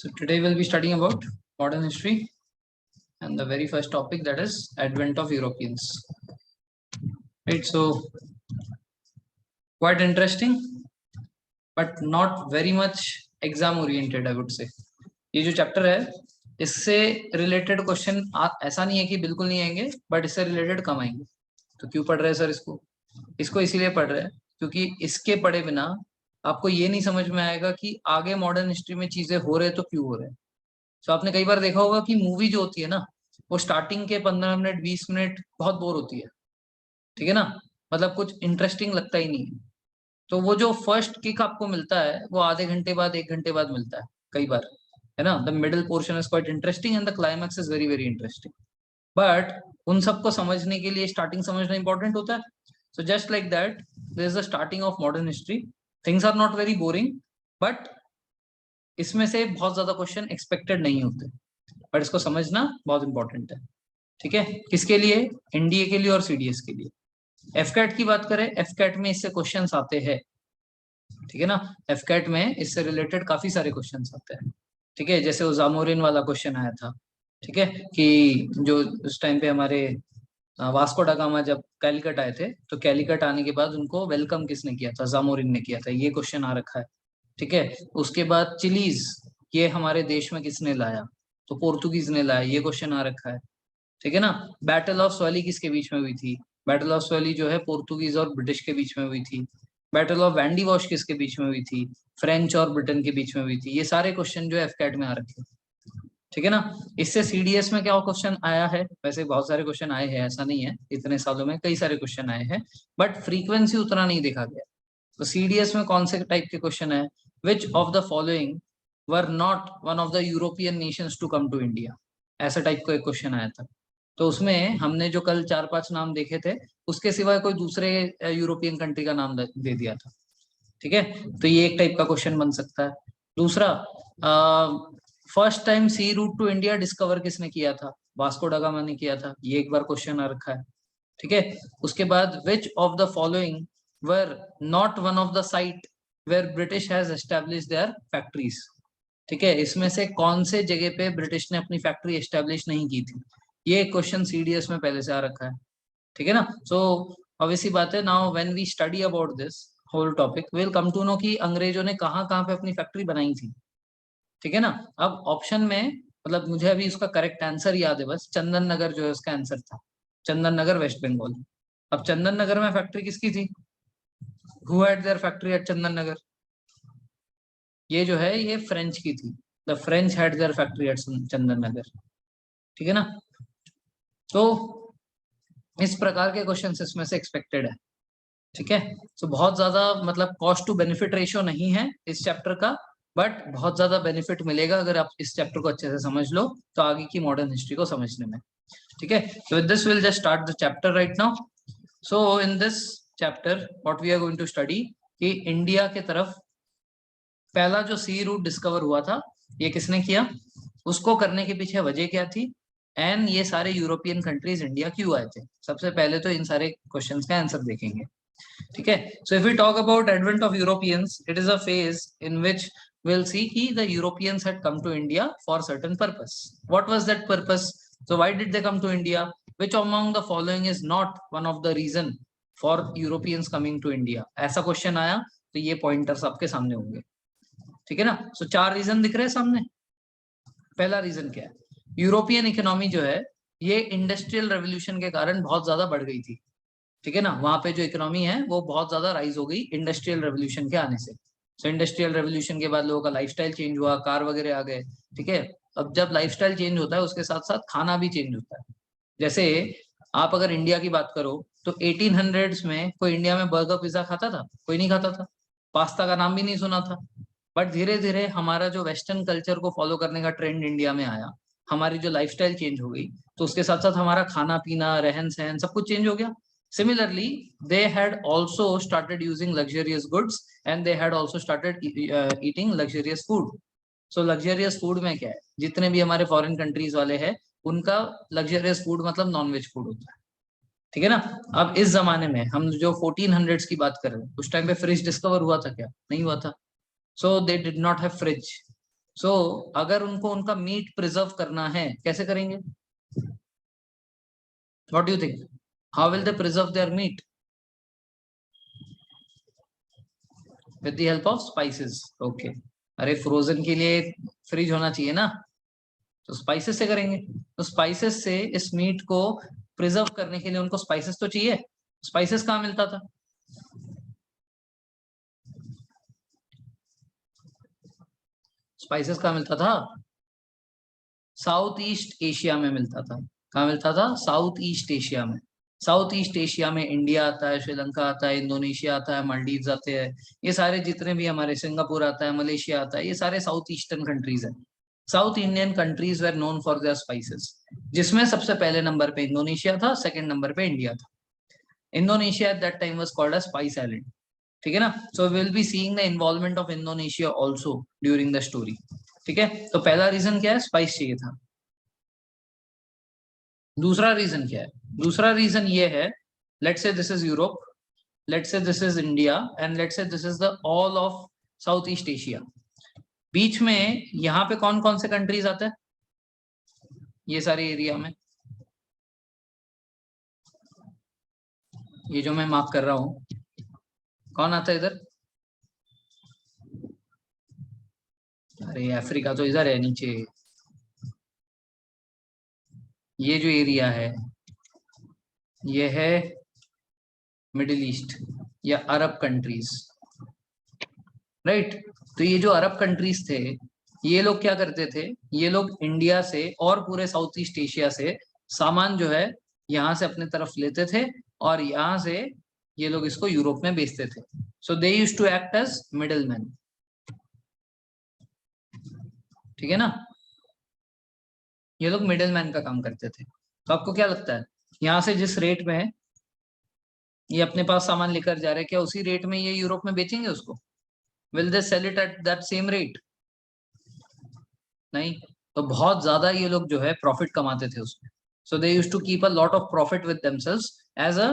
So today we'll be studying about modern history and the very first topic, that is advent of Europeans. Right, so quite interesting but not very much exam oriented, I would say. ये जो chapter है इससे related question ऐसा नहीं है कि बिल्कुल नहीं आएंगे, बट इससे रिलेटेड कम आएंगे. तो क्यों पढ़ रहे हैं सर इसको इसीलिए पढ़ रहे हैं क्योंकि इसके पढ़े बिना आपको ये नहीं समझ में आएगा कि आगे मॉडर्न हिस्ट्री में चीजें हो रहे तो क्यों हो रहे हैं. तो आपने कई बार देखा होगा कि मूवी जो होती है ना, वो स्टार्टिंग के 15 मिनट 20 मिनट बहुत बोर होती है, ठीक है ना, मतलब कुछ इंटरेस्टिंग लगता ही नहीं है. तो वो जो फर्स्ट किक आपको मिलता है वो आधे घंटे बाद 1 घंटे बाद मिलता है कई बार, है ना. The middle portion is quite interesting and the climax is very very interesting. But उन सबको समझने के लिए स्टार्टिंग समझना इंपॉर्टेंट होता है. So just like that this is the starting of modern history. Things are not very boring, but इसमें से बहुत ज्यादा क्वेश्चन एक्सपेक्टेड नहीं होते, पर इसको समझना बहुत इंपॉर्टेंट है. ठीक है, किसके लिए? एनडीए के लिए और सीडीएस के लिए. एफकैट की बात करें, एफकैट में इससे क्वेश्चंस आते हैं, ठीक है ना. एफकैट में इससे रिलेटेड काफी सारे क्वेश्चंस आते हैं, ठीक है. जैसे वो जामोरिन वाला क्वेश्चन आया था, ठीक है, कि जो उस टाइम पे हमारे वास्को डा गामा जब कैलिकट आए थे, तो कैलिकट आने के बाद उनको वेलकम किसने किया था? जामोरिन ने किया था. ये क्वेश्चन आ रखा है, ठीक है. उसके बाद चिलीज ये हमारे देश में किसने लाया? तो पोर्तुगीज ने लाया. ये क्वेश्चन आ रखा है, ठीक है ना. बैटल ऑफ स्वैली किसके बीच में हुई थी? बैटल ऑफ स्वैली जो है पोर्तुगीज और ब्रिटिश के बीच में हुई थी. बैटल ऑफ वैंडी वॉश किसके बीच में हुई थी? फ्रेंच और ब्रिटेन के बीच में हुई थी. ये सारे क्वेश्चन जो है एफकैट में आ रखे हैं, ठीक है ना. इससे सीडीएस में क्या क्वेश्चन आया है? वैसे बहुत सारे क्वेश्चन आए हैं, ऐसा नहीं है, इतने सालों में कई सारे क्वेश्चन आए हैं, बट फ्रीक्वेंसी उतना नहीं देखा गया. तो सीडीएस में कौन से टाइप के क्वेश्चन है? Which of the following were not one of the European nations to come to India? ऐसा टाइप का एक क्वेश्चन आया था. तो उसमें हमने जो कल 4-5 नाम देखे थे, उसके सिवाय कोई दूसरे यूरोपियन कंट्री का नाम दे दिया था, ठीक है. तो ये एक टाइप का क्वेश्चन बन सकता है. दूसरा, first time C route to India discover किसने किया था? वास्को डा गामा ने किया था. ये एक बार क्वेश्चन आ रखा है, ठीक है. उसके बाद which of the following were not one of the site where British has established their factories? ठीक है, इसमें से कौन से जगह पे ब्रिटिश ने अपनी फैक्ट्री एस्टैब्लिश नहीं की थी? ये क्वेश्चन सीडीएस में पहले से आ रखा है, ठीक है ना. सो ऑब्वियसली बात है, now when we study about this whole topic we will come to know कि अंग्रेजों ने कहाँ कहाँ पे अपनी फैक्ट्री बनाई थी, ठीक है ना. अब ऑप्शन में, मतलब मुझे अभी उसका करेक्ट आंसर याद है, बस चंदन नगर जो है उसका आंसर था. Chandannagar, west Bengal. अब चंदन नगर में फैक्ट्री किसकी थी? Who had their factory at Chandannagar? ये जो है ये फ्रेंच की थी. The French had their factory at Chandannagar, ठीक है ना. तो इस प्रकार के क्वेश्चन इसमें से एक्सपेक्टेड है, ठीक है. तो बहुत ज्यादा मतलब कॉस्ट टू बेनिफिट रेशियो नहीं है इस चैप्टर का, बट बहुत ज्यादा बेनिफिट मिलेगा अगर आप इस चैप्टर को अच्छे से समझ लो तो आगे की मॉडर्न हिस्ट्री को समझने में, ठीक है. So with this we'll just start the chapter right now. So in this chapter what we are going to study कि इंडिया के तरफ पहला जो सी रूट डिस्कवर हुआ था ये किसने किया, उसको करने के पीछे वजह क्या थी, एंड ये सारे यूरोपियन कंट्रीज इंडिया क्यों आए थे. सबसे पहले तो इन सारे क्वेश्चंस का आंसर देखेंगे, ठीक है. So if we talk about advent of Europeans, it is a phase in which we'll see कि the Europeans had come to India for certain purpose. What was that purpose? So why did they come to India? Which among the following is not one of the reason for Europeans coming to India? ऐसा question आया तो ये pointers आपके सामने होंगे, ठीक है ना. सो 4 रीजन दिख रहे हैं सामने. पहला रीजन क्या है? यूरोपियन इकोनॉमी जो है ये इंडस्ट्रियल रेवोल्यूशन के कारण बहुत ज्यादा बढ़ गई थी, ठीक है ना. वहां पे जो इकोनॉमी है वो बहुत ज्यादा राइज हो गई इंडस्ट्रियल रेवोल्यूशन के आने से. सो इंडस्ट्रियल रेवोल्यूशन के बाद लोगों का लाइफस्टाइल चेंज हुआ, कार वगैरह आ गए, ठीक है. अब जब लाइफस्टाइल चेंज होता है उसके साथ साथ खाना भी चेंज होता है. जैसे आप अगर इंडिया की बात करो तो 1800s में कोई इंडिया में बर्गर पिज्जा खाता था? कोई नहीं खाता था. पास्ता का नाम भी नहीं सुना था. बट धीरे धीरे हमारा जो वेस्टर्न कल्चर को फॉलो करने का ट्रेंड इंडिया में आया, हमारी जो लाइफस्टाइल चेंज हो गई, तो उसके साथ साथ हमारा खाना पीना, रहन सहन सब कुछ चेंज हो गया. Similarly, they had also started using luxurious goods and they had also started eating luxurious food. So luxurious food में क्या है, जितने भी हमारे फॉरेन कंट्रीज वाले हैं उनका luxurious food मतलब नॉन वेज फूड होता है, ठीक है ना. अब इस जमाने में हम जो 1400s की बात कर रहे हैं, उस टाइम पे फ्रिज डिस्कवर हुआ था क्या? नहीं हुआ था. So they did not have fridge. सो अगर उनको उनका मीट प्रिजर्व करना है, कैसे करेंगे? What do you think? How will they preserve there meet? With the help of spices. Okay. अरे फ्रोजन के लिए फ्रिज होना चाहिए ना, तो स्पाइसेस से करेंगे। तो स्पाइसेस से इस मीट को प्रिजर्व करने के लिए उनको स्पाइसेस तो चाहिए। स्पाइसेस कहाँ मिलता था? स्पाइसेस कहाँ मिलता था? साउथ ईस्ट एशिया में मिलता था। कहाँ मिलता था? साउथ ईस्ट एशिया में। साउथ ईस्ट एशिया में इंडिया आता है, श्रीलंका आता है, इंडोनेशिया आता है, मालदीव्स आते हैं। ये सारे जितने भी हमारे, सिंगापुर आता है, मलेशिया आता है, ये सारे साउथ ईस्टर्न कंट्रीज है। South Indian countries were known for their spices, जिसमें सबसे पहले नंबर पे इंडोनेशिया था, सेकंड नंबर पे इंडिया था। Indonesia at that time was called a spice island. ठीक है ना? So will be seeing the involvement of Indonesia also during the story. ठीक है, तो पहला रीजन क्या है? स्पाइस चाहिए था। दूसरा रीजन क्या है? दूसरा रीजन ये है, let's say this is Europe, let's say this is India, and let's say this is the all of South East Asia. बीच में यहाँ पे कौन कौन से कंट्रीज आते हैं ये सारे एरिया में? ये जो मैं मार्क कर रहा हूँ, कौन आता है इधर? अरे अफ्रीका तो इधर है नीचे। ये जो एरिया है, ये है मिडिल ईस्ट या अरब कंट्रीज, राइट? तो ये जो अरब कंट्रीज थे, ये लोग क्या करते थे? ये लोग इंडिया से और पूरे साउथ ईस्ट एशिया से सामान जो है यहाँ से अपने तरफ लेते थे, और यहाँ से ये लोग इसको यूरोप में बेचते थे। So they used to act as middle man. ठीक है ना? ये लोग मिडिल मैन का काम करते थे। तो आपको क्या लगता है, यहाँ से जिस रेट में ये अपने पास सामान लेकर जा रहे हैं, क्या उसी रेट में ये यूरोप में बेचेंगे उसको? Will they sell it at that same rate? नहीं। तो बहुत ज्यादा ये लोग जो है प्रॉफिट कमाते थे उसमें। So they used to keep a lot of profit with themselves as a,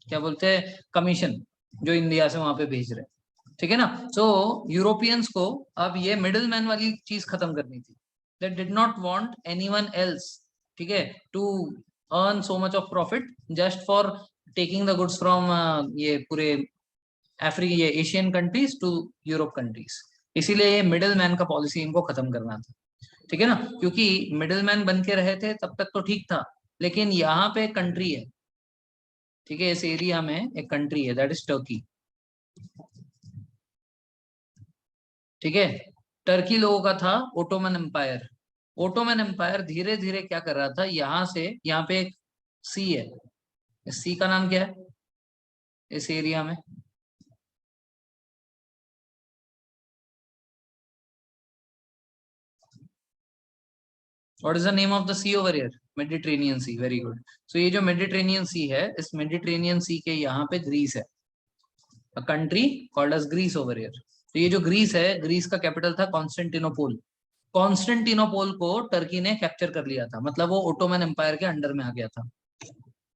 क्या बोलते हैं, कमीशन, जो इंडिया से वहां पे भेज रहे हैं। ठीक है ना? सो यूरोपियंस को अब ये मिडिल मैन वाली चीज खत्म करनी थी। They did not want anyone else, ठीक है, to earn so much of profit just for taking the goods from ये पूरे अफ्रीका, ये Asian countries to Europe countries. इसीलिए ये मिडिल मैन का पॉलिसी इनको खत्म करना था। ठीक है ना? क्योंकि मिडिल मैन बन के रहे थे तब तक तो ठीक था, लेकिन यहाँ पे एक कंट्री है, ठीक है, इस एरिया में एक कंट्री है, दैट इज टर्की। ठीक है, टर्की लोगों का था ओटोमन एम्पायर। ओटोमन एम्पायर धीरे धीरे क्या कर रहा था, यहाँ से, यहाँ पे एक सी है, इस सी का नाम क्या है इस एरिया में? What is the name of the sea over here? Mediterranean sea. Very good. So ये जो मेडिटेरेनियन सी है, इस मेडिटेरेनियन सी के यहाँ पे ग्रीस है, a country called as Greece over here. तो ये जो ग्रीस है, ग्रीस का कैपिटल था कॉन्स्टेंटिनोपोल। कॉन्स्टेंटिनोपोल को टर्की ने कैप्चर कर लिया था, मतलब वो ओटोमन एम्पायर के अंडर में आ गया था।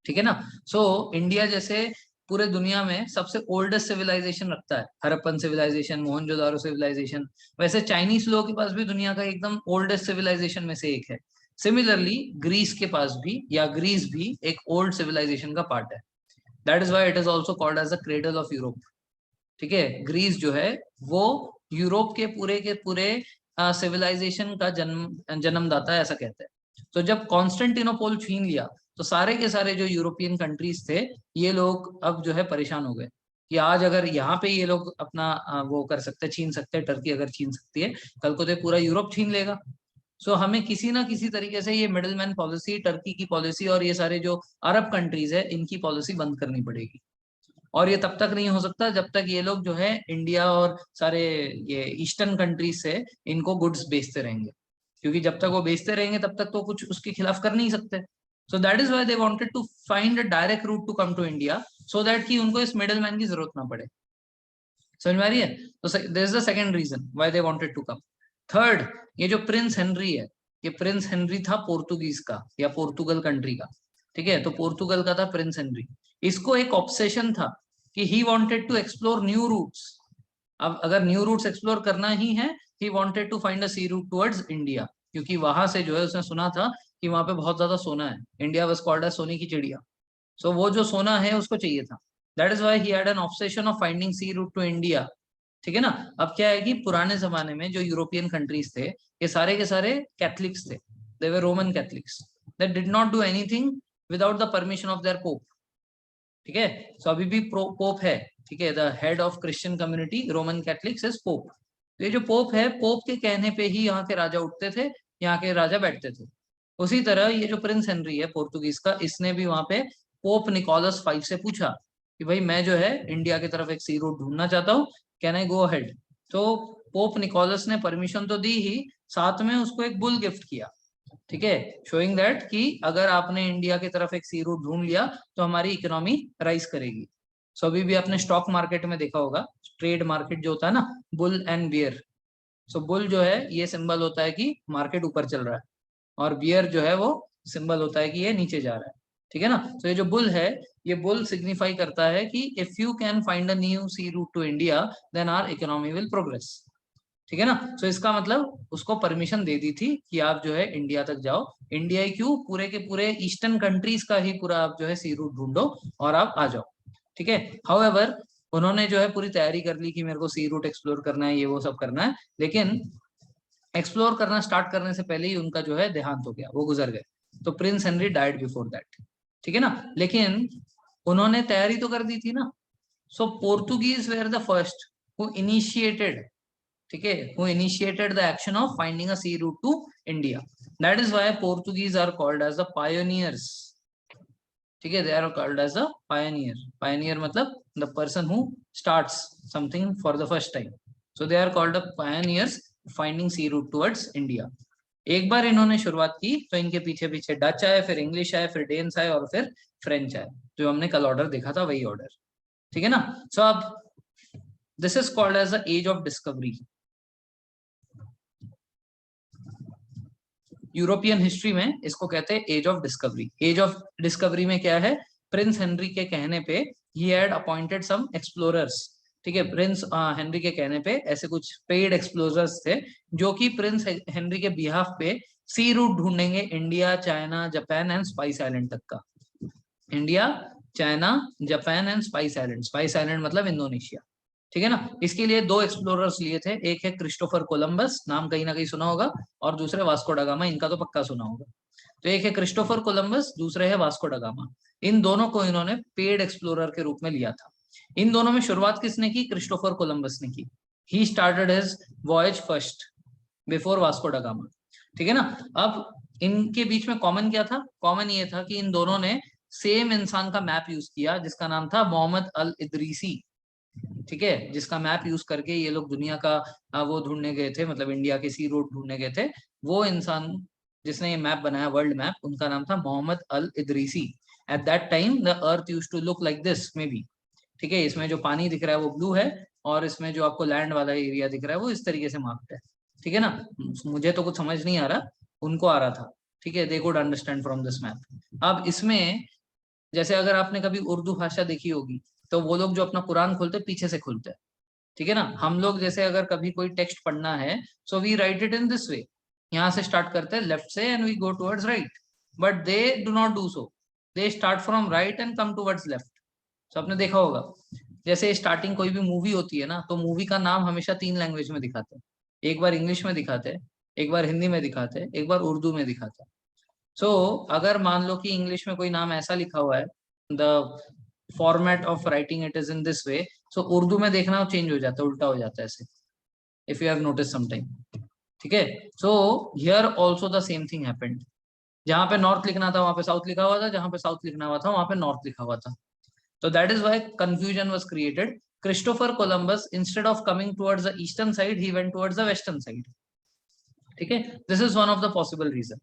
ठीक है ना? सो इंडिया जैसे पूरे दुनिया में सबसे ओल्डेस्ट सिविलाइजेशन रखता है, हरप्पन सिविलाइजेशन, मोहनजोदारो सिविलाइजेशन, वैसे चाइनीज लोगों के पास भी दुनिया का एकदम ओल्डेस्ट सिविलाइजेशन में से एक है। सिमिलरली ग्रीस के पास भी, या ग्रीस भी एक ओल्ड सिविलाइजेशन का पार्ट है। That is why it is also called as the cradle of Europe. ठीक है, ग्रीस जो है वो यूरोप के पूरे सिविलाइजेशन का जन्मदाता है, ऐसा कहते हैं। तो जब कॉन्स्टेंटिनोपोल छीन लिया, तो सारे के सारे जो यूरोपियन कंट्रीज थे, ये लोग अब जो है परेशान हो गए कि आज अगर यहाँ पे ये लोग अपना वो कर सकते हैं, छीन सकते हैं, टर्की अगर छीन सकती है, कल को तो पूरा यूरोप छीन लेगा। सो हमें किसी ना किसी तरीके से ये मिडिल मैन पॉलिसी, टर्की की पॉलिसी और ये सारे जो अरब कंट्रीज है, इनकी पॉलिसी बंद करनी पड़ेगी। और ये तब तक नहीं हो सकता जब तक ये लोग जो है इंडिया और सारे ये ईस्टर्न कंट्रीज से इनको गुड्स बेचते रहेंगे, क्योंकि जब तक वो बेचते रहेंगे तब तक तो कुछ उसके खिलाफ कर नहीं सकते। So that is why they wanted to find a direct route to come to India, so that कि उनको इस मिडिल मैन की जरूरत ना पड़े। समझ में आ रही है? तो this is the second reason why they wanted to come. Third, ये जो प्रिंस हेनरी है, ये प्रिंस हेनरी था पोर्तुगीज का या पोर्तुगल कंट्री का। ठीक है, तो पोर्तुगल का था प्रिंस हेनरी। इसको एक ऑब्सेशन था कि he wanted to explore new routes. अब अगर न्यू रूट्स एक्सप्लोर करना ही है, he wanted to find a sea route towards India, क्योंकि वहां से जो है उसने सुना था कि वहां पे बहुत ज्यादा सोना है। इंडिया वाज कॉल्ड एज सोने की चिड़िया। सो वो जो सोना है उसको चाहिए था। That is why he had an obsession of finding sea route to India. ठीक है ना। अब क्या है कि पुराने जमाने में जो यूरोपियन कंट्रीज थे, ये सारे के सारे कैथलिक्स थे। They were Roman Catholics. They did not do anything without the permission of their pope. ठीक है। सो अभी भी पोप है। ठीक है। The head of Christian community Roman Catholics is pope. तो ये जो पोप है, पोप के कहने पे ही यहाँ के राजा उठते थे, यहाँ के राजा बैठते थे। उसी तरह ये जो प्रिंस हेनरी है पोर्तुगीज का, इसने भी वहां पे पोप निकोलस 5 से पूछा कि भाई मैं जो है इंडिया की तरफ एक सी रूट ढूंढना चाहता हूँ, कैन आई गो अहेड। तो पोप निकोलस ने परमिशन तो दी ही, साथ में उसको एक बुल गिफ्ट किया। ठीक है। शोइंग दैट कि अगर आपने इंडिया की तरफ एक सी रूट ढूंढ लिया तो हमारी इकोनॉमी राइज करेगी। सो अभी भी आपने स्टॉक मार्केट में देखा होगा, ट्रेड मार्केट जो होता है ना, bull and bear. So bull जो है ये सिंबल होता है कि मार्केट ऊपर चल रहा है, और बियर जो है वो सिंबल होता है कि ये नीचे जा रहा है। ठीक है ना। तो ये जो बुल है, ये बुल सिग्निफाई करता है कि if you can find a new sea route to India then our economy will progress. ठीक है ना। तो इसका मतलब उसको परमिशन दे दी थी कि आप जो है इंडिया तक जाओ। इंडिया ही क्यों, पूरे के पूरे ईस्टर्न कंट्रीज का ही पूरा आप जो है सी रूट ढूंढो और आप आ जाओ। ठीक है। हाउएवर उन्होंने जो है पूरी तैयारी कर ली कि मेरे को सी रूट एक्सप्लोर करना है, ये वो सब करना है, लेकिन एक्सप्लोर करना स्टार्ट करने से पहले ही उनका जो है देहांत हो गया, वो गुजर गए। तो Prince Henry died before that. ठीक है ना। लेकिन उन्होंने तैयारी तो कर दी थी ना। So Portuguese were the first who initiated, ठीक है, who initiated the action of finding a sea route to India. That is why Portuguese are called as the pioneers. ठीक है। They are called as a pioneer. Pioneer मतलब the person who starts something for the first time. So they are called the pioneers finding sea route towards India. एक बार इन्होंने शुरुआत की तो इनके पीछे पीछे डच आए, फिर इंग्लिश आए, फिर डेन्स आए, और फिर फ्रेंच आए। जो हमने कल ऑर्डर देखा था वही ऑर्डर। ठीक है ना। सो अब this is called as the age of discovery. European history में इसको कहते हैं age of discovery. Age of discovery में क्या है, प्रिंस हेनरी के कहने पे he had appointed some explorers. ठीक है। प्रिंस हेनरी के कहने पे ऐसे कुछ पेड एक्सप्लोरर्स थे जो कि प्रिंस हेनरी के बिहाफ पे सी रूट ढूंढेंगे India, China, Japan and spice island तक का। India, China, Japan and spice island. Spice island मतलब इंडोनेशिया। ठीक है ना। इसके लिए दो एक्सप्लोरर्स लिए थे, एक है क्रिस्टोफर कोलंबस, नाम कहीं ना कहीं सुना होगा, और दूसरे वास्को डा गामा, इनका तो पक्का सुना होगा। तो एक है क्रिस्टोफर कोलंबस, दूसरे है वास्को डा गामा। इन दोनों को इन्होंने पेड एक्सप्लोरर के रूप में लिया था। इन दोनों में शुरुआत किसने की, क्रिस्टोफर कोलंबस ने की। He started his voyage first before Vasco डा गामा। ठीक है ना। अब इनके बीच में कॉमन क्या था, कॉमन ये था कि इन दोनों ने सेम इंसान का मैप यूज किया जिसका नाम था मोहम्मद अल इदरीसी। ठीक है। जिसका मैप यूज करके ये लोग दुनिया का वो ढूंढने गए थे, मतलब इंडिया के सी रूट ढूंढने गए थे। वो इंसान जिसने ये मैप बनाया, वर्ल्ड मैप, उनका नाम था Mohammed al Idrisi. At that time the earth used to look like this maybe. ठीक है। इसमें जो पानी दिख रहा है वो ब्लू है, और इसमें जो आपको लैंड वाला एरिया दिख रहा है वो इस तरीके से मार्क्ड है। ठीक है ना। मुझे तो कुछ समझ नहीं आ रहा, उनको आ रहा था। ठीक है। They could understand from this map. अब इसमें जैसे अगर आपने कभी उर्दू भाषा देखी होगी, तो वो लोग जो अपना कुरान खोलते पीछे से खोलते हैं। ठीक है ना। हम लोग जैसे अगर कभी कोई टेक्स्ट पढ़ना है, so we write it in this way. यहाँ से स्टार्ट करते हैं लेफ्ट से and we go towards right. But they do not do so. They start from right and come towards left. तो आपने देखा होगा, जैसे स्टार्टिंग कोई भी मूवी होती है ना, तो मूवी का नाम हमेशा 3 लैंग्वेज में दिखाते हैं। एक बार इंग्लिश में दिखाते हैं, एक बार हिंदी में दिखाते हैं, एक बार उर्दू में दिखाते हैं। सो अगर मान लो कि इंग्लिश में कोई नाम ऐसा लिखा हुआ है, the format of writing it is in this way, so Urdu में देखना चेंज हो जाता है, उल्टा हो जाता है ऐसे, if you have notice sometime. ठीक है। So here also the same thing happened. जहां पे नॉर्थ लिखना था वहां पे साउथ लिखा हुआ था, जहां पे साउथ लिखना हुआ था वहां पे नॉर्थ लिखा हुआ था। तो that is why confusion was created. Christopher Columbus instead of coming towards the eastern side, he went towards the western side. ठीक है। This is one of the possible reason.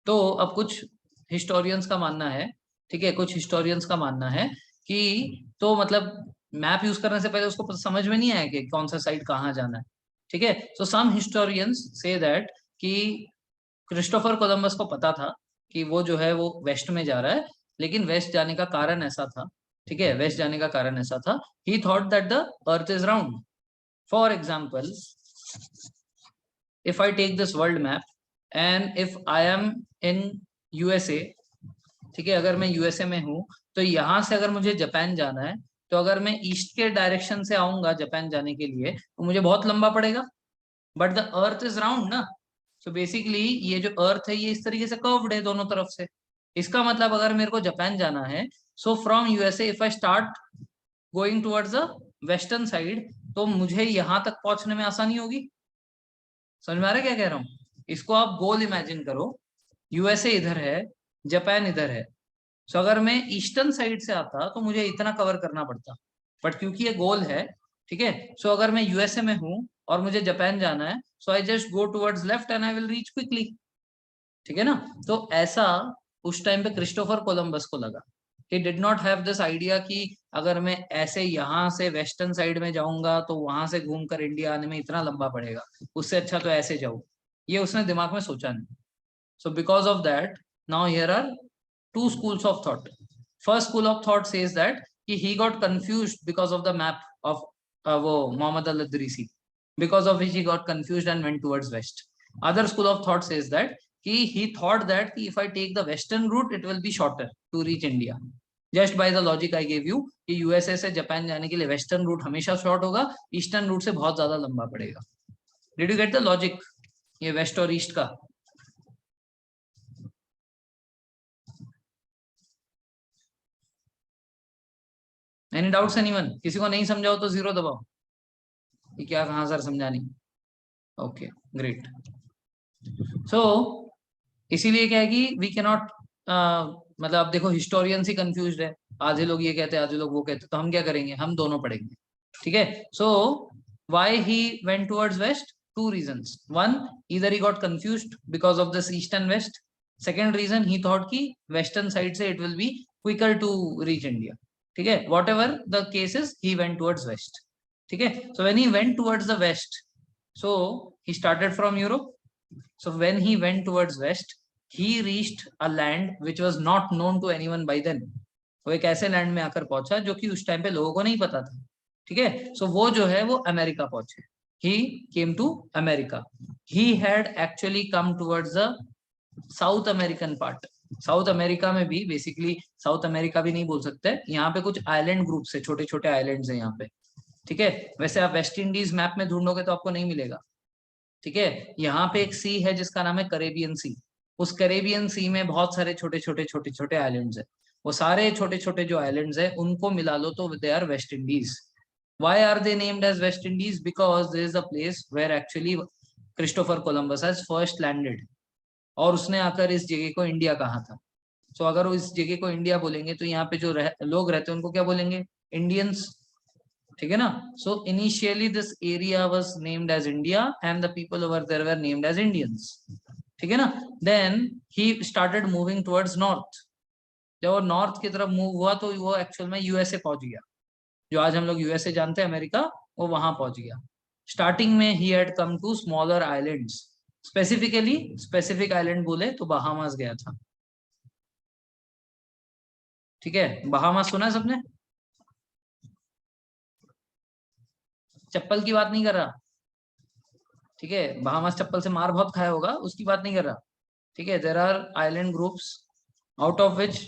तो अब कुछ हिस्टोरियंस का मानना है, ठीक है, कुछ हिस्टोरियंस का मानना है कि तो मतलब मैप यूज करने से पहले उसको समझ में नहीं आया कि कौन सा साइड कहाँ जाना है। ठीक है। सो सम हिस्टोरियंस से दैट कि क्रिस्टोफर कोलंबस को पता था कि वो जो है वो वेस्ट में जा रहा है, लेकिन वेस्ट जाने का कारण ऐसा था, ठीक है, वेस्ट जाने का कारण ऐसा था, ही thought that the earth is round. For example, if I take this world map and if I am in USA, ठीक है, अगर मैं यूएसए में हूँ तो यहाँ से अगर मुझे जापान जाना है, तो अगर मैं ईस्ट के डायरेक्शन से आऊंगा जापान जाने के लिए तो मुझे बहुत लंबा पड़ेगा, but the earth is round ना। सो बेसिकली ये जो अर्थ है ये इस तरीके से कर्व्ड है दोनों तरफ से। इसका मतलब अगर मेरे को जापान जाना है, so from USA if I start going towards the western side, तो मुझे यहाँ तक पहुंचने में आसानी होगी। समझ में आ रहा है क्या कह रहा हूँ? इसको आप गोल इमेजिन करो, यूएसए इधर है, जापान इधर है। सो अगर मैं ईस्टर्न साइड से आता तो मुझे इतना कवर करना पड़ता, बट क्योंकि ये गोल है, ठीक है, सो अगर मैं यूएसए में हूँ और मुझे जापान जाना है, so I just go towards left and I will reach quickly. ठीक है ना? तो ऐसा उस टाइम पे क्रिस्टोफर कोलंबस को लगा। ही did not have this idea कि अगर मैं ऐसे यहाँ से वेस्टर्न साइड में जाऊंगा तो वहां से घूमकर इंडिया आने में इतना लंबा पड़ेगा, उससे अच्छा तो ऐसे जाऊं। ये उसने दिमाग में सोचा नहीं। So because of that now here are two schools of thought. First school of thought says that he got confused because of the map of वो Muhammad al-Idrisi, because of which he got confused and went towards west. Other school of thought says that he thought that if I take the western route it will be shorter to reach India. Just by the logic I gave you कि USA से Japan जाने के लिए western root हमेशा short होगा, eastern root से बहुत ज्यादा लंबा पड़ेगा। Did you get the logic ये वेस्ट और ईस्ट का? Any doubts anyone? किसी को नहीं समझाओ तो जीरो दबाओ कि क्या कहा सर समझा नहीं। Okay great. सो इसीलिए क्या है कि वी कैन नॉट, मतलब आप देखो हिस्टोरियंस ही कंफ्यूज्ड है, आधे लोग ये कहते हैं आधे लोग वो कहते हैं, तो हम क्या करेंगे, हम दोनों पढ़ेंगे। ठीक है? So why he went towards waste? two reasons. One, either he got confused because of this east and west. Second reason, he thought कि western side से it will be quicker to reach India. ठीक है? Whatever the case is, he went towards west. ठीक है? So when he went towards the west, so he started from Europe. So when he went towards west, he reached a land which was not known to anyone by then. वो एक ऐसे land में आकर पहुंचा जो कि उस time पे लोगों को नहीं पता था। ठीक है? सो वो जो है वो अमेरिका पहुंचे। He came to America. He had actually come towards the South American part. South America में भी बेसिकली, साउथ अमेरिका भी नहीं बोल सकते, यहाँ पे कुछ आइलैंड ग्रुप है, छोटे छोटे आइलैंड्स हैं यहाँ पे। ठीक है? वैसे आप वेस्ट इंडीज मैप में ढूंढोगे तो आपको नहीं मिलेगा। ठीक है? यहाँ पे एक सी है जिसका नाम है करेबियन सी। उस करेबियन सी में बहुत सारे छोटे छोटे छोटे छोटे आइलैंड्स है। वो सारे छोटे छोटे जो आइलैंड्स है उनको मिला लो तो they are West Indies. Why are they named as West Indies? Because this is the place where actually Christopher Columbus has first landed. और उसने आकर इस जगह को इंडिया कहा था। सो अगर वो इस जगह को इंडिया बोलेंगे तो यहाँ पे जो लोग रहते हैं उनको क्या बोलेंगे? इंडियंस। ठीक है ना? So initially this area was named as India and the people over there were named as Indians. ठीक है ना? Then he started moving towards north. जब वो नॉर्थ की तरफ मूव हुआ तो वो एक्चुअल में यूएसए पहुंच गया। जो आज हम लोग यूएसए जानते हैं अमेरिका, वो वहां पहुंच गया। स्टार्टिंग में he had come to smaller islands. Specifically specific island बोले तो बहामास गया था। ठीक है? बहामास सुना है सबने? चप्पल की बात नहीं कर रहा। ठीक है? बहामास चप्पल से मार बहुत खाया होगा, उसकी बात नहीं कर रहा। ठीक है? There are island groups out of which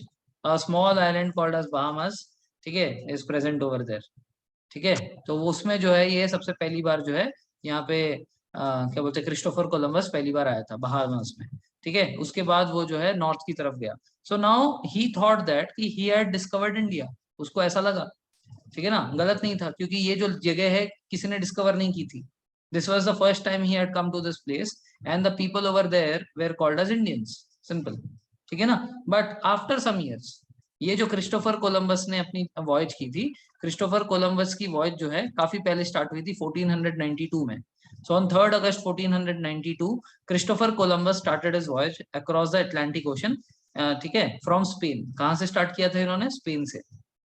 a small island called as Bahamas, ठीक है, इज प्रेजेंट ओवर देयर। ठीक है? तो वो उसमें जो है ये सबसे पहली बार जो है यहाँ पे क्या बोलते हैं, क्रिस्टोफर कोलंबस पहली बार आया था बहामास में। ठीक है? उसके बाद वो जो है नॉर्थ की तरफ गया। So now he thought that कि ही हैड डिस्कवर्ड इंडिया। उसको ऐसा लगा। ठीक है ना? गलत नहीं था, क्योंकि ये जो जगह है किसी ने डिस्कवर नहीं की थी। This was the first time he had come to this place and the people over there were called as Indians. Simple. ठीक है ना? बट आफ्टर सम इयर्स, ये जो क्रिस्टोफर कोलंबस ने अपनी वॉयज की थी, क्रिस्टोफर कोलंबस की वॉयज जो है काफी पहले स्टार्ट हुई थी 1492 में। So on 3 August 1492 Christopher Columbus started his voyage across the Atlantic ocean. ठीक है? From Spain. कहां से स्टार्ट किया था इन्होंने? स्पेन से।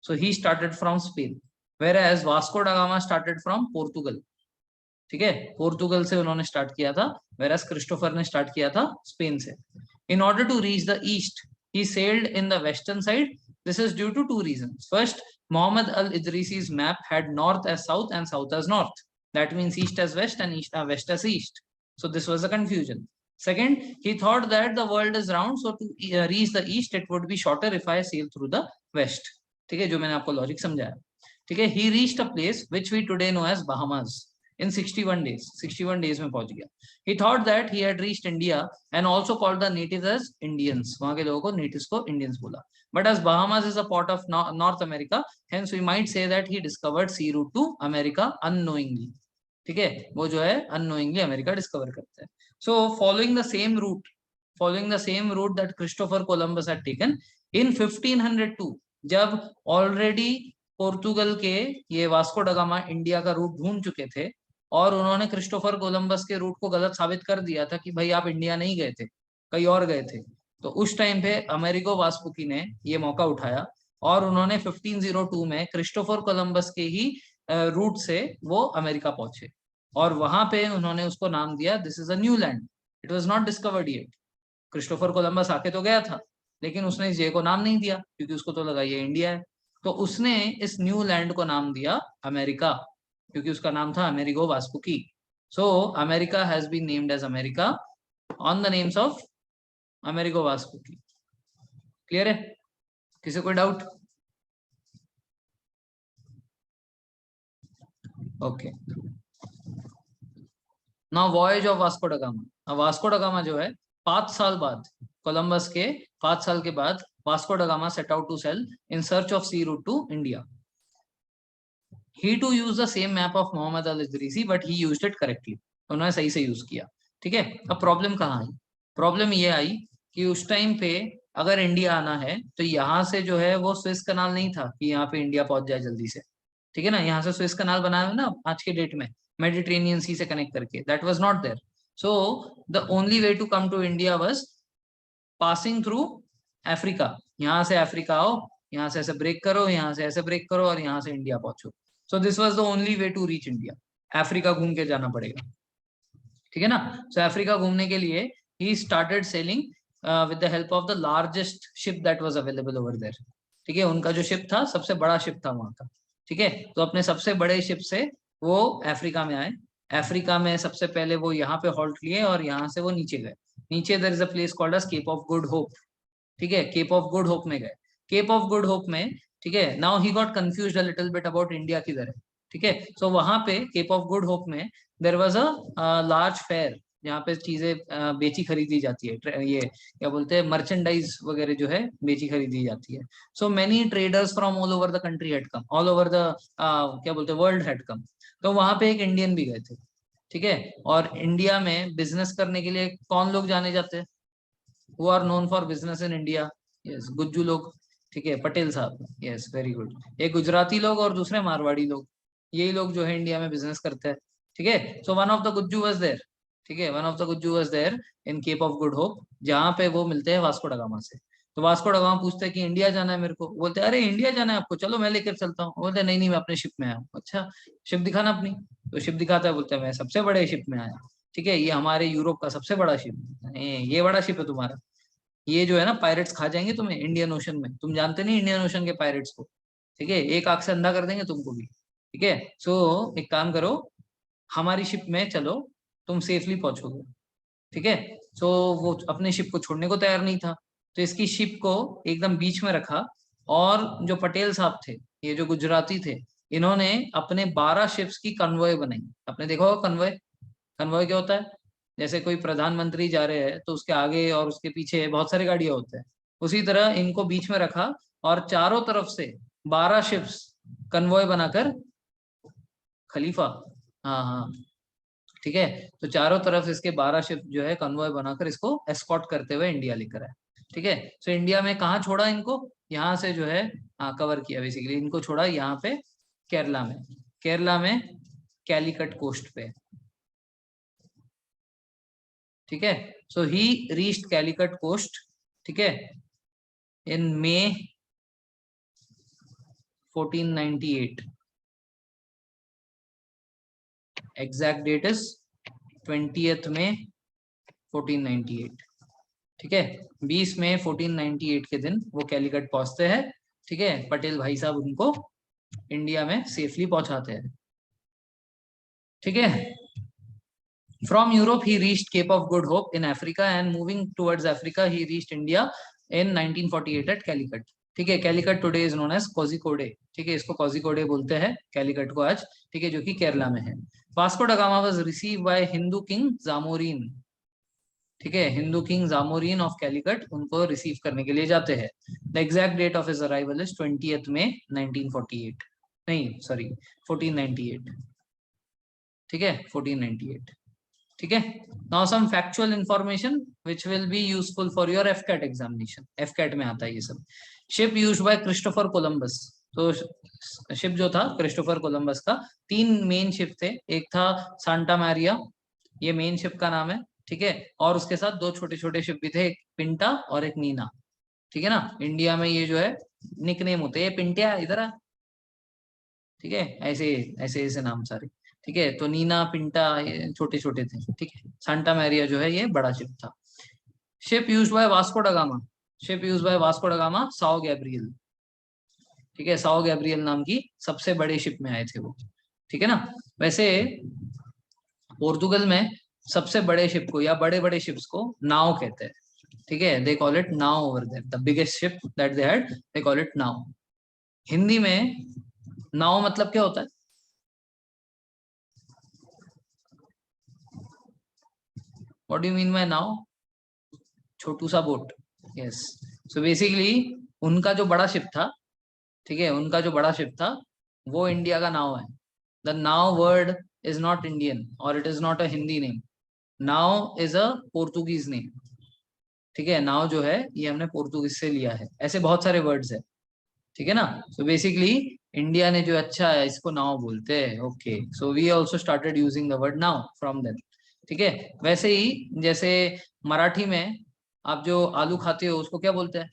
So he started from Spain, whereas Vasco da Gama started from Portugal. ठीक है? पोर्तुगल से उन्होंने स्टार्ट किया था, whereas क्रिस्टोफर ने स्टार्ट किया था स्पेन से। In order to reach the east, he sailed in the western side. This is due to two reasons. First, Muhammad al-Idrisi's map had north as south and south as north. That means east as west and west as east. So this was the confusion. Second, he thought that the world is round, so to reach the east it would be shorter if I sail through the west. ठीक है, जो मैंने आपको logic समझाया. ठीक है, he reached a place which we today know as Bahamas in 61 days. 61 days में पहुंच गया. He thought that he had reached India and also called the natives as Indians. वहां के लोगों को natives को Indians बोला. But as Bahamas is a part of North America, hence we might say that he discovered sea route to America unknowingly. ठीक है, वो जो है unknowingly अमेरिका डिस्कवर करता है. So following the same route that Christopher Columbus had taken in 1502, जब already Portugal के ये वास्को ड गामा इंडिया का रूट ढूंढ चुके थे और उन्होंने क्रिस्टोफर कोलंबस के रूट को गलत साबित कर दिया था कि भाई आप इंडिया नहीं गए थे, कहीं और गए थे. तो उस टाइम पे अमेरिगो वास्पुकी ने ये मौका उठाया और उन्होंने 1502 में क्रिस्टोफर कोलंबस के ही रूट से वो अमेरिका पहुंचे और वहां पे उन्होंने उसको नाम दिया this is a new land. It was not discovered yet. Christopher Columbus आके तो गया था लेकिन उसने इस जगह को नाम नहीं दिया क्योंकि उसको तो लगा ये इंडिया है. तो उसने इस न्यू लैंड को नाम दिया अमेरिका क्योंकि उसका नाम था Amerigo Vespucci. So America has been named as America on the names of Amerigo Vespucci. Clear है? किसी कोई doubt? Okay. Now voyage of Vasco da Gama. Vasco da Gama जो है 5 साल बाद, कोलंबस के 5 साल के बाद Vasco da Gama set out to sail in search of sea route to India. He too used the same map of Muhammad al Idrisi but he used it correctly. उन्होंने सही से यूज किया. ठीक है, अब प्रॉब्लम कहाँ आई? Problem ये आई कि उस टाइम पे अगर इंडिया आना है तो यहाँ से जो है वो स्विस कनाल नहीं था कि यहाँ पे इंडिया पहुंच जाए जल्दी से. ठीक है ना, यहाँ से स्विस कनाल बनाया है ना आज के डेट में मेडिटेरेनियन सी से कनेक्ट करके. That was not there. So the only way to come to India was passing through Africa. यहाँ से अफ्रीका आओ, यहाँ से ऐसे ब्रेक करो, यहाँ से ऐसे ब्रेक करो और यहाँ से इंडिया पहुंचो. So this was the only way to reach India. Africa घूम के जाना पड़ेगा. ठीक है ना. सो अफ्रीका घूमने के लिए he started sailing with the help of the largest ship that was available over there. ठीक है, उनका जो शिप था सबसे बड़ा शिप था वहां का. ठीक है, तो अपने सबसे बड़े शिप से वो अफ्रीका में आए. अफ्रीका में सबसे पहले वो यहाँ पे हॉल्ट लिए और यहाँ से वो नीचे गए. नीचे there is a place called as Cape of Good Hope. ठीक है, केप ऑफ गुड होप में गए. केप ऑफ गुड होप में, ठीक है, now he got confused a little bit about India किधर है. ठीक है, सो वहां पे केप ऑफ गुड होप में there was a large fair जहाँ पे चीजें बेची खरीदी जाती है. ये क्या बोलते हैं, मर्चेंडाइज वगैरह जो है बेची खरीदी जाती है. So many traders from all over the country had come, all over the क्या बोलते हैं वर्ल्ड हैड कम. तो वहां पे एक इंडियन भी गए थे. ठीक है, और इंडिया में बिजनेस करने के लिए कौन लोग जाने जाते हैं? Who are known for business in India? Yes, Gujju लोग. ठीक है, पटेल साहब. Yes, very good. एक गुजराती लोग और दूसरे मारवाड़ी लोग, यही लोग जो है इंडिया में बिजनेस करते हैं. ठीक है, so one of the Gujju was there. ठीक है, one of the Gujju was there in Cape of Good Hope जहाँ पे वो मिलते हैं वास्को ड गामा से. तो वास्को ड गामा पूछते हैं कि इंडिया जाना है मेरे को. बोलते हैं अरे इंडिया जाना है आपको, चलो मैं लेकर चलता हूँ. बोलते नहीं नहीं मैं अपने शिप में आया हूँ. अच्छा, शिप दिखाना अपनी. तो शिप दिखाता है, बोलते हैं मैं सबसे बड़े शिप में आया. ठीक है, ये हमारे यूरोप का सबसे बड़ा शिप. ये बड़ा शिप है तुम्हारा. ये जो है ना पायरेट्स खा जाएंगे तुम्हें इंडियन ओशन में. तुम जानते नहीं इंडियन ओशन के पायरेट्स को. ठीक है, एक आंख से अंधा कर देंगे तुमको भी. ठीक है, सो एक काम करो, हमारी शिप में चलो, तुम सेफली पहुंचोगे. ठीक है, सो वो अपने शिप को छोड़ने को तैयार नहीं था. तो इसकी शिप को एकदम बीच में रखा और जो पटेल साहब थे, ये जो गुजराती थे, इन्होंने अपने 12 शिप्स की कन्वॉय बनाई. आपने देखा होगा कन्वॉय. कन्वॉय क्या होता है? जैसे कोई प्रधानमंत्री जा रहे हैं तो उसके आगे और उसके पीछे बहुत सारे गाड़ियां होते हैं. उसी तरह इनको बीच में रखा और चारों तरफ से 12 शिप्स कन्वॉय बनाकर, खलीफा, हाँ हाँ, ठीक है, तो चारों तरफ इसके 12 शिप जो है कन्वॉय बनाकर इसको एस्कॉर्ट करते हुए इंडिया लेकर आए. ठीक है, तो इंडिया में कहाँ छोड़ा इनको? यहाँ से जो है, हाँ, कवर किया बेसिकली. इनको छोड़ा यहाँ पे केरला में. केरला में कैलिकट कोस्ट पे. ठीक है, so he reached Calicut coast. ठीक है, in May 1498. Exact date is 20th May 1498. ठीक है, 20 मई 1498 के दिन वो कैलिकट पहुंचते हैं. ठीक है, पटेल भाई साहब उनको इंडिया में सेफली पहुंचाते हैं. ठीक है। From Europe, he reached Cape of Good Hope in Africa, and moving towards Africa, he reached India in 1948 at Calicut. ठीक है, Calicut today is known as Kozhikode. ठीक है, इसको कोझिकोडे बोलते हैं कैलिकट को आज। ठीक है, जो कि केरला में है। Vasco da Gama was receive by Hindu king Zamorin. ठीक है, Hindu king Zamorin of Calicut उनको रिसीव करने के लिए जाते हैं। The exact date of his arrival is 20th May 1948। नहीं सॉरी 1498। ठीक है, 1498। ठीक है। Now some factual information which will be useful for your AFCAT examination. AFCAT में आता है ये सब। Ship used by Christopher Columbus. तो शिप जो था क्रिस्टोफर कोलंबस का, 3 मेन शिप थे। एक था सांता मैरिया, ये मेन शिप का नाम है। ठीक है, और उसके साथ 2 छोटे छोटे शिप भी थे, एक पिंटा और एक नीना। ठीक है ना, इंडिया में ये जो है निकनेम होते हैं, पिंटिया इधर आ। ठीक है, ऐसे ऐसे ऐसे नाम सारे। ठीक है, तो नीना पिंटा ये छोटे छोटे थे। ठीक है, सांता मैरिया जो है ये बड़ा शिप था। Ship used bye Vasco da gamma. Ship used bye Vasco da gamma, Sao Gabriel. ठीक है, साओ गैब्रियल नाम की सबसे बड़े शिप में आए थे वो। ठीक है ना। वैसे पोर्तुगल में सबसे बड़े शिप को या बड़े बड़े शिप्स को नाव कहते हैं। ठीक है, they call it naav over there. The biggest ship that they had, they call it naav. Hindi में नाव मतलब क्या होता है? What do you mean by naav? छोटू सा बोट। यस। सो बेसिकली उनका जो बड़ा शिप था, ठीक है, उनका जो बड़ा शिप था वो इंडिया का नाव है। The naav word is not Indian और it is not a Hindi name. Naav is a Portuguese name. ठीक है, नाव जो है ये हमने पोर्तुगीज से लिया है। ऐसे बहुत सारे वर्ड्स है। ठीक है ना। सो बेसिकली इंडिया ने जो अच्छा है इसको नाव बोलते हैं। Okay, so we also started using the word नाव फ्रॉम देन। ठीक है, वैसे ही जैसे मराठी में आप जो आलू खाते हो उसको क्या बोलते हैं?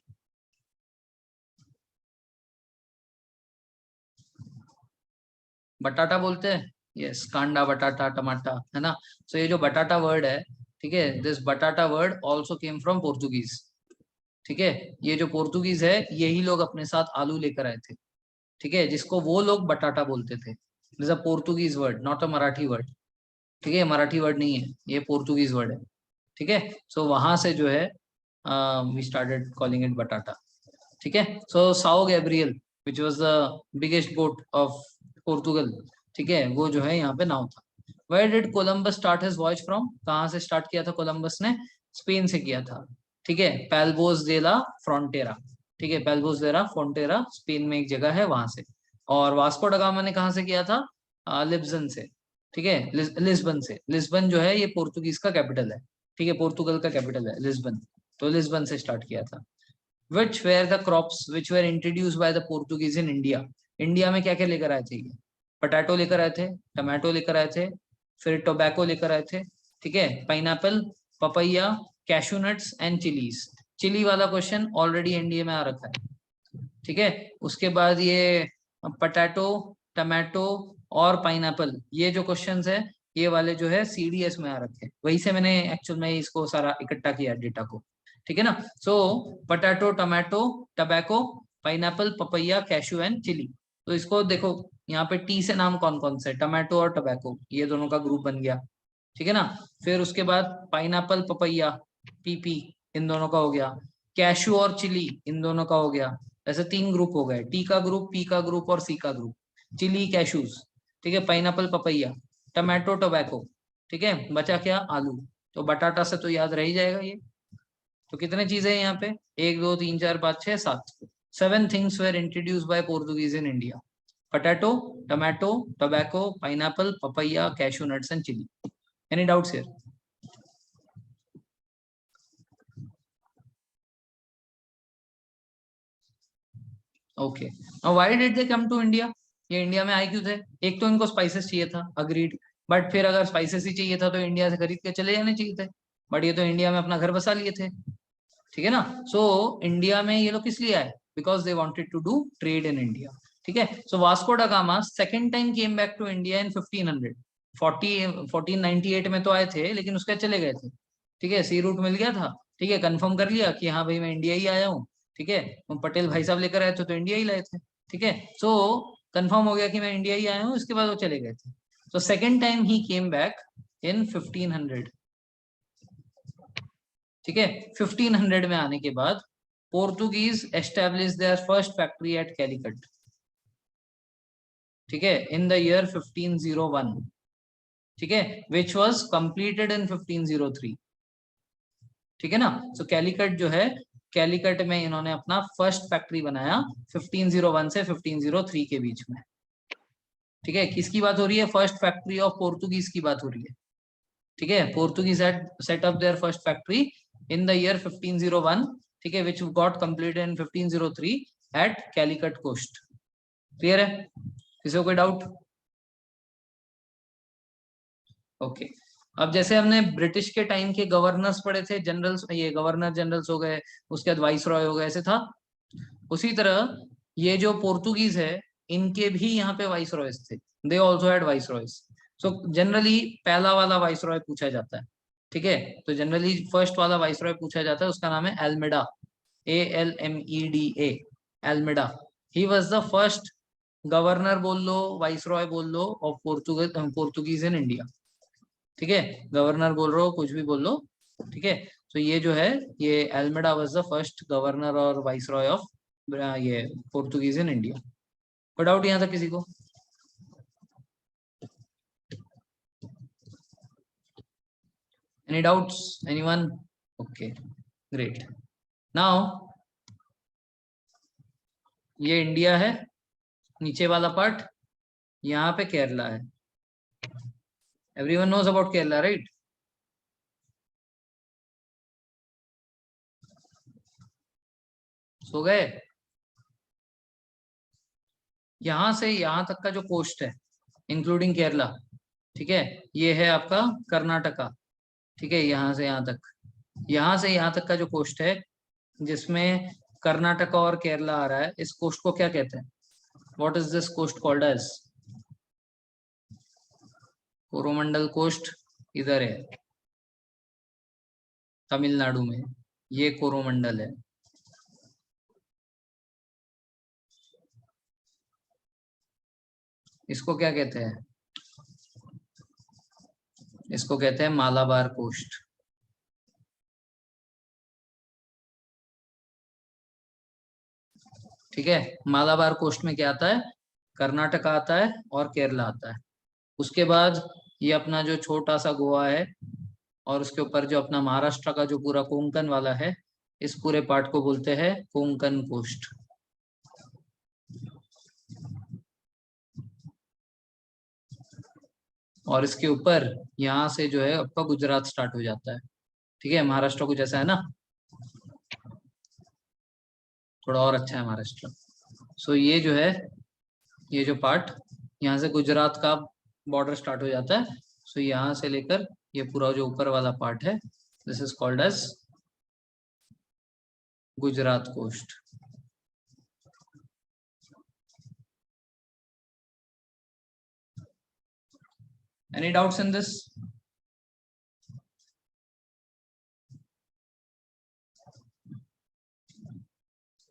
बटाटा बोलते हैं। यस, कांदा बटाटा टमाटा, है ना। सो ये जो बटाटा वर्ड है, ठीक है, दिस बटाटा word also came from Portuguese. ठीक है, ये जो पोर्तुगीज है यही लोग अपने साथ आलू लेकर आए थे। ठीक है, जिसको वो लोग बटाटा बोलते थे। This a Portuguese word, not a Marathi word. ठीक है, मराठी वर्ड नहीं है, ये पोर्तुगीज वर्ड है। ठीक है, सो वहां से जो है वी स्टार्टेड कॉलिंग इट बटाटा। ठीक है, so Sao Gabriel which was the biggest boat of Portugal, ठीक है, वो जो है यहाँ पे नाव था। Where did Columbus start his voyage from? कहाँ से स्टार्ट किया था कोलंबस ने? स्पेन से किया था। ठीक है, पेल्बोस दे ला फ्रॉन्टेरा। ठीक है, पेल्बोस दे ला फ्रॉन्टेरा स्पेन में एक जगह है वहां से। और वास्को ड गामा ने कहाँ से किया था? लिब्जन से। ठीक है, लिस्बन से। लिस्बन जो है ये पोर्तुगीज का कैपिटल है। ठीक है, पोर्तुगल का कैपिटल है लिस्बन। तो लिस्बन से स्टार्ट किया था। Which were the crops which were introduced by the Portuguese in India? India में क्या क्या लेकर आए थे ये? पटाटो लेकर आए थे, टमाटो लेकर आए थे, फिर टोबैको लेकर आए थे। ठीक है, pineapple, papaya, cashew nuts and chillies. Chilli वाला क्वेश्चन ऑलरेडी एनडीए में आ रखा है। ठीक है, उसके बाद ये पटाटो, टमाटो और पाइनएप्पल, ये जो क्वेश्चंस है ये वाले जो है सीडीएस में आ रखे हैं। वही से मैंने एक्चुअल में इसको सारा इकट्ठा किया डेटा को। ठीक है ना। So potato, tomato, tobacco, pineapple, papaya, cashew and chilli. तो इसको देखो, यहाँ पे टी से नाम कौन कौन से? टमाटो और टबैको, ये दोनों का ग्रुप बन गया। ठीक है ना। फिर उसके बाद पाइनएप्पल, पपैया, पीपी, इन दोनों का हो गया। कैशू और चिली, इन दोनों का हो गया। ऐसे 3 ग्रुप हो गए, टी का ग्रुप, पी का ग्रुप और सी का ग्रुप। Chilli, cashews. ठीक है, पाइनएप्पल, पपैया, टमाटो, टोबैको। ठीक है, बचा क्या? आलू। तो बटाटा से तो याद रह ही जाएगा ये। तो कितने चीजें हैं यहाँ पे? 1 2 3 4 5 6 7। 7 things were introduce by Portuguese in India. Potato, tomato, tobacco, pineapple, papaya, cashew nuts and chilli. Any doubts here? Okay, now why did they come to India? ये इंडिया में आए क्यों थे? एक तो इनको स्पाइसेस चाहिए था, अग्रीड। बट फिर अगर स्पाइसेस ही चाहिए था तो इंडिया से खरीद के चले जाने चाहिए थे। बट ये तो इंडिया में अपना घर बसा लिए थे। ठीक है ना। सो इंडिया में ये लोग किस लिए आए? Because they wanted to do trade in India. ठीक है, so Vasco da Gama second time came back to India in 1500। 1498 में तो आए थे लेकिन उसके बाद चले गए थे। ठीक है, सी रूट मिल गया था। ठीक है, कंफर्म कर लिया कि हाँ भाई मैं इंडिया ही आया हूँ। ठीक है, वो पटेल भाई साहब लेकर आए थे तो इंडिया ही लाए थे। ठीक है, सो कंफर्म हो गया कि मैं इंडिया ही आया हूँ, इसके बाद वो चले गए थे। So second time he came back in 1500. ठीक है, 1500 में आने के बाद Portuguese establish there first factory eight Calicut, ठीक है, इन द ईयर 1501, ठीक है, विच वाज कंप्लीटेड इन 1503, ठीक है ना। सो कैलिकट जो है, कैलिकट में इन्होंने अपना फर्स्ट फैक्ट्री बनाया 1501 से 1503 के बीच में, ठीक है। किसकी बात हो रही है? फर्स्ट फैक्ट्री ऑफ पोर्टुगीज की बात हो रही है, ठीक है। Portuguese had set up their first factory in the year 1501, ठीक है, which got completed in 1503 at Calicut coast. Clear है? किसी को कोई डाउट? ओके। अब जैसे हमने ब्रिटिश के टाइम के गवर्नर्स पढ़े थे, जनरल्स, ये गवर्नर जनरल्स हो गए, उसके बाद वाइस रॉय हो गए, ऐसे था। उसी तरह ये जो पोर्टुगीज है, इनके भी यहाँ पे वाइस रॉयस थे, they also had vice Royce. So generally पहला वाला वाइस रॉय पूछा जाता है, ठीक है। तो जनरली फर्स्ट वाला वाइस रॉय पूछा जाता है, उसका नाम है एल्मेडा, ALMEDA, एल्मेडा। He was the first governor बोल लो, वाइस रॉय बोल लो, ऑफ पोर्टुगीज इन इंडिया, ठीक है। गवर्नर बोल रहे हो, कुछ भी बोल लो, ठीक है। तो ये जो है, ये Almeida was the first governor और वाइस रॉय ऑफ ये पोर्टुगीज इन इंडिया। कोई डाउट यहाँ तक किसी को? Any doubts? Anyone? Okay, great. Now ये इंडिया है, नीचे वाला पार्ट, यहाँ पे केरला है। Everyone knows about Kerala, right? So गए? यहां से यहां तक का जो कोस्ट है, इंक्लूडिंग केरला, ठीक है, ये है आपका कर्नाटका, ठीक है। यहाँ से यहाँ तक, यहाँ से यहाँ तक का जो कोस्ट है, जिसमें कर्नाटका और केरला आ रहा है, इस कोस्ट को क्या कहते हैं? What is this coast called as? Coromandel coast इधर है, तमिलनाडु में, ये कोरोमंडल है। इसको क्या कहते हैं? इसको कहते हैं मालाबार कोस्ट, ठीक है। मालाबार कोस्ट में क्या आता है? कर्नाटका आता है और केरला आता है। उसके बाद ये अपना जो छोटा सा गोवा है, और उसके ऊपर जो अपना महाराष्ट्र का जो पूरा कोंकण वाला है, इस पूरे पार्ट को बोलते हैं कोंकण कोस्ट। और इसके ऊपर यहाँ से जो है आपका गुजरात स्टार्ट हो जाता है, ठीक है। महाराष्ट्र कुछ ऐसा है ना, थोड़ा और अच्छा है महाराष्ट्र। सो ये जो है, ये जो पार्ट, यहाँ से गुजरात का बॉर्डर स्टार्ट हो जाता है। सो यहाँ से लेकर ये पूरा जो ऊपर वाला पार्ट है, this is called as Gujarat coast. Any doubts in this?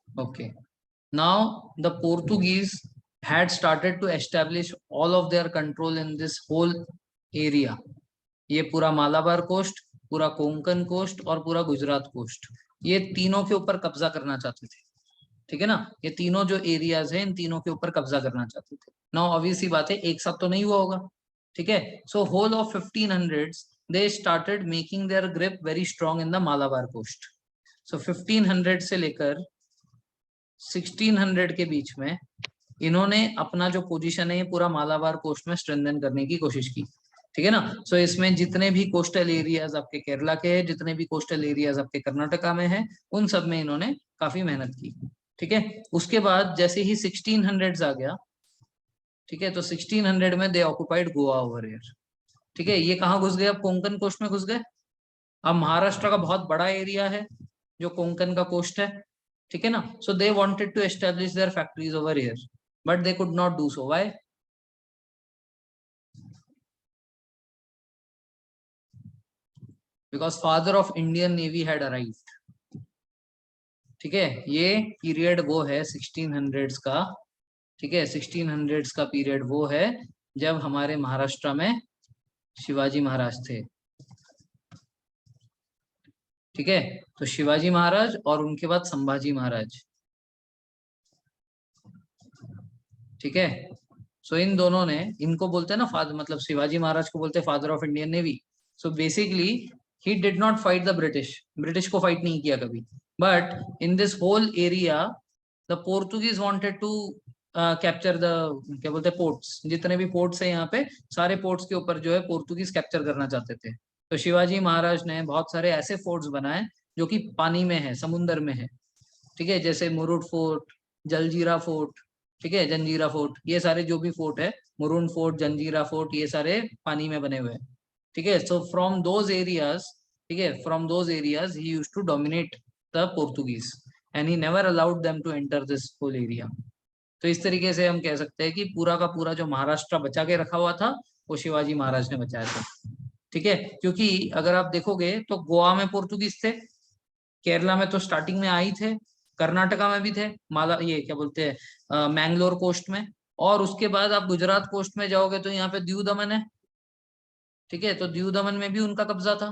Okay. Now the Portuguese had started to establish all of their control in this whole area. ये पूरा मालाबार कोस्ट, पूरा कोंकण कोस्ट और पूरा गुजरात कोस्ट, ये तीनों के ऊपर कब्जा करना चाहते थे, ठीक है ना। ये तीनों जो एरियाज हैं, इन तीनों के ऊपर कब्जा करना चाहते थे। नाउ ऑब्वियस सी बात है, एक साथ तो नहीं हुआ होगा, ठीक है। So whole of 1500s they started making their grip very strong in the Malabar coast. So 1500 से लेकर 1600 के बीच में इन्होंने अपना जो पोजीशन है, ये पूरा मालाबार कोस्ट में स्ट्रेंथन करने की कोशिश की, ठीक है ना। सो इसमें जितने भी कोस्टल एरियाज आपके केरला के हैं, जितने भी कोस्टल एरियाज आपके कर्नाटका में हैं, उन सब में इन्होंने काफी मेहनत की, ठीक है। उसके बाद जैसे ही 1600s आ गया, ठीक है, तो 1600 में दे ऑक्युपाइड गोवा ओवर हियर, ठीक है। ये कहाँ घुस गए? अब कोंकण कोस्ट में घुस गए। अब महाराष्ट्र का बहुत बड़ा एरिया है जो कोंकण का कोस्ट है, ठीक है ना। So they wanted to establish their factories over here, but they could not do so. Why? Because father of Indian navy had arrived, ठीक है। ये पीरियड वो है 1600s का, ठीक है, 1600s का पीरियड वो है जब हमारे महाराष्ट्र में शिवाजी महाराज थे। ठीक है, तो शिवाजी महाराज और उनके बाद संभाजी महाराज। ठीक है, सो इन दोनों ने, इनको बोलते हैं ना फादर, मतलब शिवाजी महाराज को बोलते हैं father of Indian Navy. So basically he did not fight the British, British को फाइट नहीं किया कभी, but in this whole area the Portuguese wanted to capture the, क्या बोलते हैं, पोर्ट्स, जितने भी पोर्ट्स है यहाँ पे, सारे पोर्ट्स के ऊपर जो है पोर्टुगीज कैप्चर करना चाहते थे। तो शिवाजी महाराज ने बहुत सारे ऐसे फोर्ट्स बनाए जो कि पानी में है, समुंदर में है। ठीक है, जैसे मुरुड फोर्ट, जलजीरा फोर्ट, ठीक है, जंजीरा फोर्ट, ये सारे जो भी फोर्ट है, मुरुड फोर्ट, जंजीरा फोर्ट, ये सारे पानी में बने हुए हैं। ठीक है, सो फ्रॉम दोज एरियाज, ठीक है, from those areas he used to dominate the Portuguese and he never allowed them to enter this whole area. तो इस तरीके से हम कह सकते हैं कि पूरा का पूरा जो महाराष्ट्र बचा के रखा हुआ था वो शिवाजी महाराज ने बचाया था। ठीक है, क्योंकि अगर आप देखोगे तो गोवा में पोर्तुगीज थे, केरला में तो स्टार्टिंग में आई थे, कर्नाटका में भी थे, माला ये क्या बोलते हैं मैंगलोर कोस्ट में, और उसके बाद आप गुजरात कोस्ट में जाओगे तो यहाँ पे दीव दमन है। ठीक है, तो दीव दमन में भी उनका कब्जा था।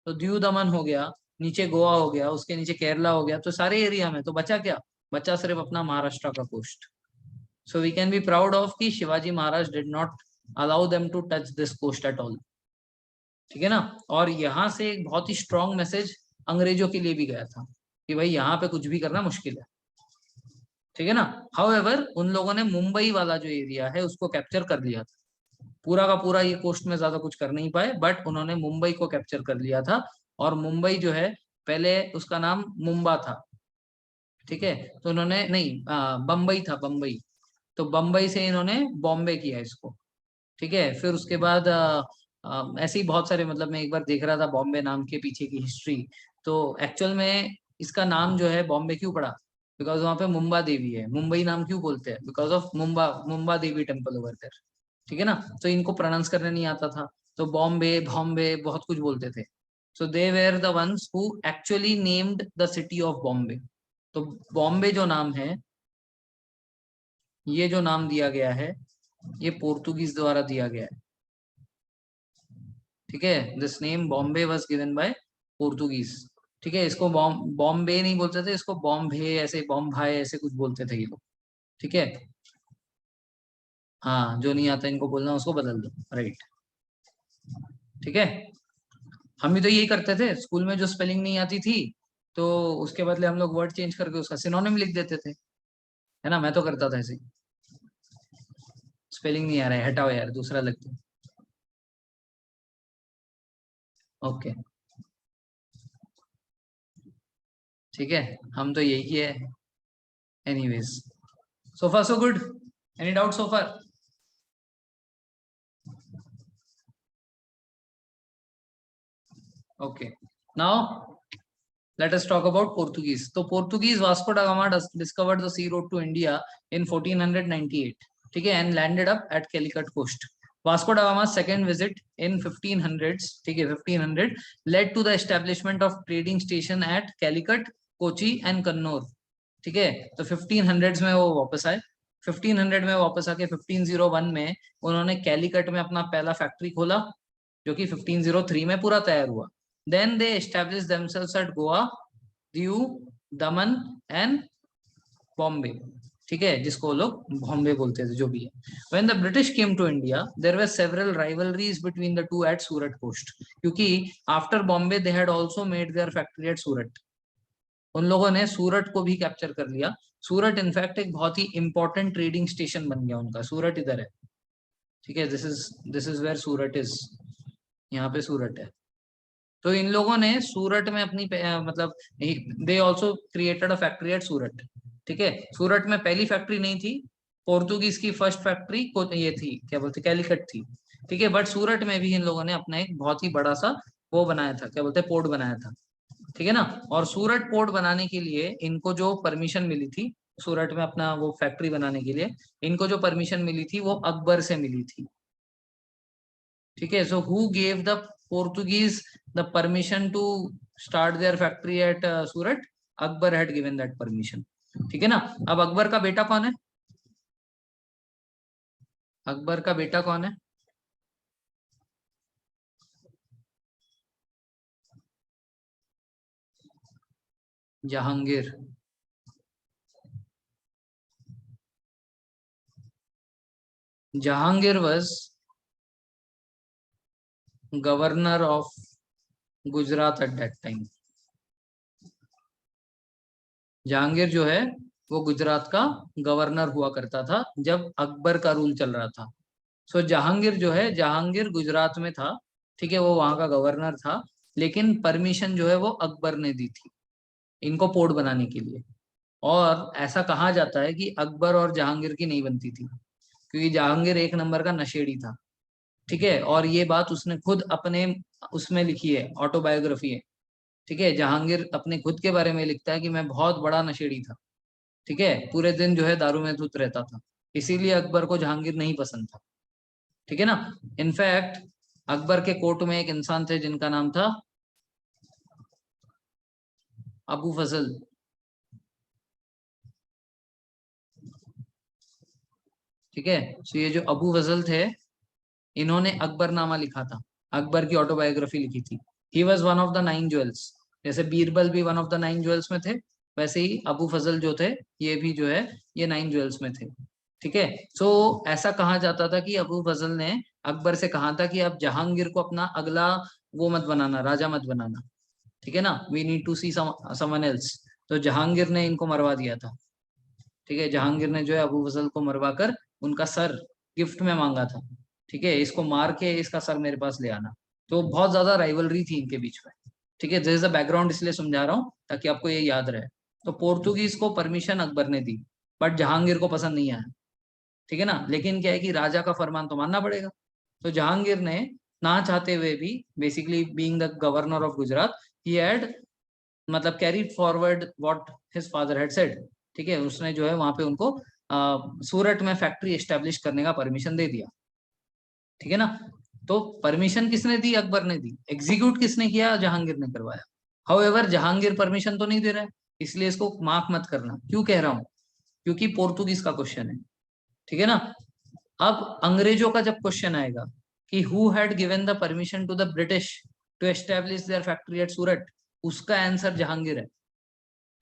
तो दीव दमन हो गया, नीचे गोवा हो गया, उसके नीचे केरला हो गया, तो सारे एरिया में तो बचा क्या, बचा सिर्फ अपना महाराष्ट्र का coast. So we can be proud of कि Shivaji Maharaj did not allow them to touch this coast at all. ठीक है ना, और यहाँ से एक बहुत ही स्ट्रॉन्ग मैसेज अंग्रेजों के लिए भी गया था कि भाई यहाँ पे कुछ भी करना मुश्किल है। ठीक है ना, हाउएवर उन लोगों ने मुंबई वाला जो एरिया है उसको कैप्चर कर लिया था। पूरा का पूरा ये कोस्ट में ज्यादा कुछ कर नहीं पाए, बट उन्होंने मुंबई को कैप्चर कर लिया था। और मुंबई जो है, पहले उसका नाम मुंबा था। ठीक है, तो उन्होंने नहीं, बम्बई था, बम्बई। तो बम्बई से इन्होंने बॉम्बे किया इसको। ठीक है, फिर उसके बाद ऐसे ही बहुत सारे, मतलब मैं एक बार देख रहा था बॉम्बे नाम के पीछे की हिस्ट्री। तो एक्चुअल में इसका नाम जो है बॉम्बे क्यों पड़ा, बिकॉज वहां पे मुंबा देवी है। मुंबई नाम क्यों बोलते हैं, because of Mumba, Mumba Devi temple over there. ठीक है ना, तो इनको प्रोनाउंस करने नहीं आता था, तो बॉम्बे बॉम्बे बहुत कुछ बोलते थे। So they were the ones who actually named the city of Bombay. तो बॉम्बे जो नाम है, ये जो नाम दिया गया है, ये पोर्तुगीज द्वारा दिया गया है। ठीक है, this name Bombay was given by Portuguese. ठीक है, इसको बॉम्बे नहीं बोलते थे, इसको बॉम्बे, ऐसे बॉम्बाई ऐसे कुछ बोलते थे ये लोग। ठीक है, हाँ, जो नहीं आता इनको बोलना उसको बदल दो, राइट। ठीक है, हम भी तो यही करते थे स्कूल में, जो स्पेलिंग नहीं आती थी तो उसके बदले हम लोग वर्ड चेंज करके उसका सिनोनिम लिख देते थे, है ना, मैं तो करता था ऐसे। स्पेलिंग नहीं आ रहा है, हटाओ यार, दूसरा लिख दो। ओके, ठीक है, हम तो यही है। Anyways, so far so good. Any doubt so far? Okay, now let us talk about Portuguese. So Portuguese Vasco da Gama discovered the sea road to India in 1498. ठीक है, and landed up at Calicut coast. Vasco da Gama's second visit in 1500s, ठीक है, 1500 led to the establishment of trading station at Calicut, Kochi and Kannur. ठीक है, तो 1500s में वो वापस आए। 1500 में वापस आके 1501 में उन्होंने कैलिकट में अपना पहला फैक्ट्री खोला, जो कि 1503 में पूरा तैयार हुआ। Then they establish themselves at Goa, Diu, Daman and Bombay. ठीक है, जिसको लोग बॉम्बे बोलते थे, जो भी है। When the British came to India there were several rivalries between the two at Surat coast, क्योंकि after Bombay they had also made their factory at Surat. उन लोगों ने सूरत को भी कैप्चर कर लिया। सूरत इनफैक्ट एक बहुत ही इंपॉर्टेंट ट्रेडिंग स्टेशन बन गया उनका। सूरत इधर है, ठीक है, this is where Surat is, यहाँ पे सूरत है। तो इन लोगों ने सूरत में अपनी मतलब they also created a factory at Surat. ठीक है, सूरत में पहली फैक्ट्री नहीं थी, पोर्तुगीज की फर्स्ट फैक्ट्री को ये थी, क्या बोलते, कैलिकट थी। ठीक है, बट सूरत में भी इन लोगों ने अपना एक बहुत ही बड़ा सा वो बनाया था, क्या बोलते, पोर्ट बनाया था। ठीक है ना, और सूरत पोर्ट बनाने के लिए इनको जो परमिशन मिली थी, सूरत में अपना वो फैक्ट्री बनाने के लिए इनको जो परमिशन मिली थी वो अकबर से मिली थी। ठीक है, so who gave the Portuguese the permission to start their factory at Surat? Akbar had given that permission. ठीक है ना, अब अकबर का बेटा कौन है? अकबर का बेटा कौन है? Jahangir. Jahangir was governor of Gujarat eight that time. Jahangir जो है वो गुजरात का गवर्नर हुआ करता था जब अकबर का रूल चल रहा था। सो जहांगीर जो है, जहांगीर गुजरात में था, ठीक है, वो वहां का गवर्नर था। लेकिन परमिशन जो है वो अकबर ने दी थी इनको पोर्ट बनाने के लिए। और ऐसा कहा जाता है कि अकबर और जहांगीर की नहीं बनती थी, क्योंकि जहांगीर एक नंबर का नशेड़ी था। ठीक है, और ये बात उसने खुद अपने उसमें लिखी है, ऑटोबायोग्राफी है। ठीक है, जहांगीर अपने खुद के बारे में लिखता है कि मैं बहुत बड़ा नशेड़ी था। ठीक है, पूरे दिन जो है दारू में धुत रहता था, इसीलिए अकबर को जहांगीर नहीं पसंद था। ठीक है ना। इनफैक्ट अकबर के कोर्ट में एक इंसान थे जिनका नाम था अबू फजल। ठीक है, तो ये जो अबू फजल थे, इन्होंने अकबरनामा लिखा था, अकबर की ऑटोबायोग्राफी लिखी थी। He was one of the 9 jewels. जैसे बीरबल भी वन ऑफ द 9 ज्वेल्स में थे, वैसे ही अबू फजल जो थे, ये भी जो है ये 9 ज्वेल्स में थे। ठीक है, सो ऐसा कहा जाता था कि अबू फजल ने अकबर से कहा था कि आप जहांगीर को अपना अगला वो मत बनाना, राजा मत बनाना। ठीक है ना, we need to see someone else. तो जहांगीर ने इनको मरवा दिया था। ठीक है, जहांगीर ने जो है अबू फजल को मरवा कर उनका सर गिफ्ट में मांगा था। ठीक है, इसको मार के इसका सर मेरे पास ले आना। तो बहुत ज्यादा राइवलरी थी इनके बीच में। ठीक है, दिस इज द बैकग्राउंड, इसलिए समझा रहा हूँ ताकि आपको ये याद रहे। तो पोर्तुगीज को परमिशन अकबर ने दी, बट जहांगीर को पसंद नहीं आया। ठीक है ना, लेकिन क्या है कि राजा का फरमान तो मानना पड़ेगा। तो जहांगीर ने ना चाहते हुए भी, basically being the governor of Gujarat, he had मतलब carried forward what his father had said. ठीक है, उसने जो है वहां पे उनको सूरत में फैक्ट्री एस्टेब्लिश करने का परमिशन दे दिया। ठीक है ना। तो परमिशन किसने दी? अकबर ने दी। एग्जीक्यूट किसने किया? जहांगीर ने करवाया। हाउएवर जहांगीर परमिशन तो नहीं दे रहा है, इसलिए इसको माफ मत करना। क्यों कह रहा हूं? क्योंकि पोर्तुगीज का क्वेश्चन है। ठीक है ना। अब अंग्रेजों का जब क्वेश्चन आएगा कि who had given the permission to the British to establish their factory at Surat, उसका आंसर जहांगीर है।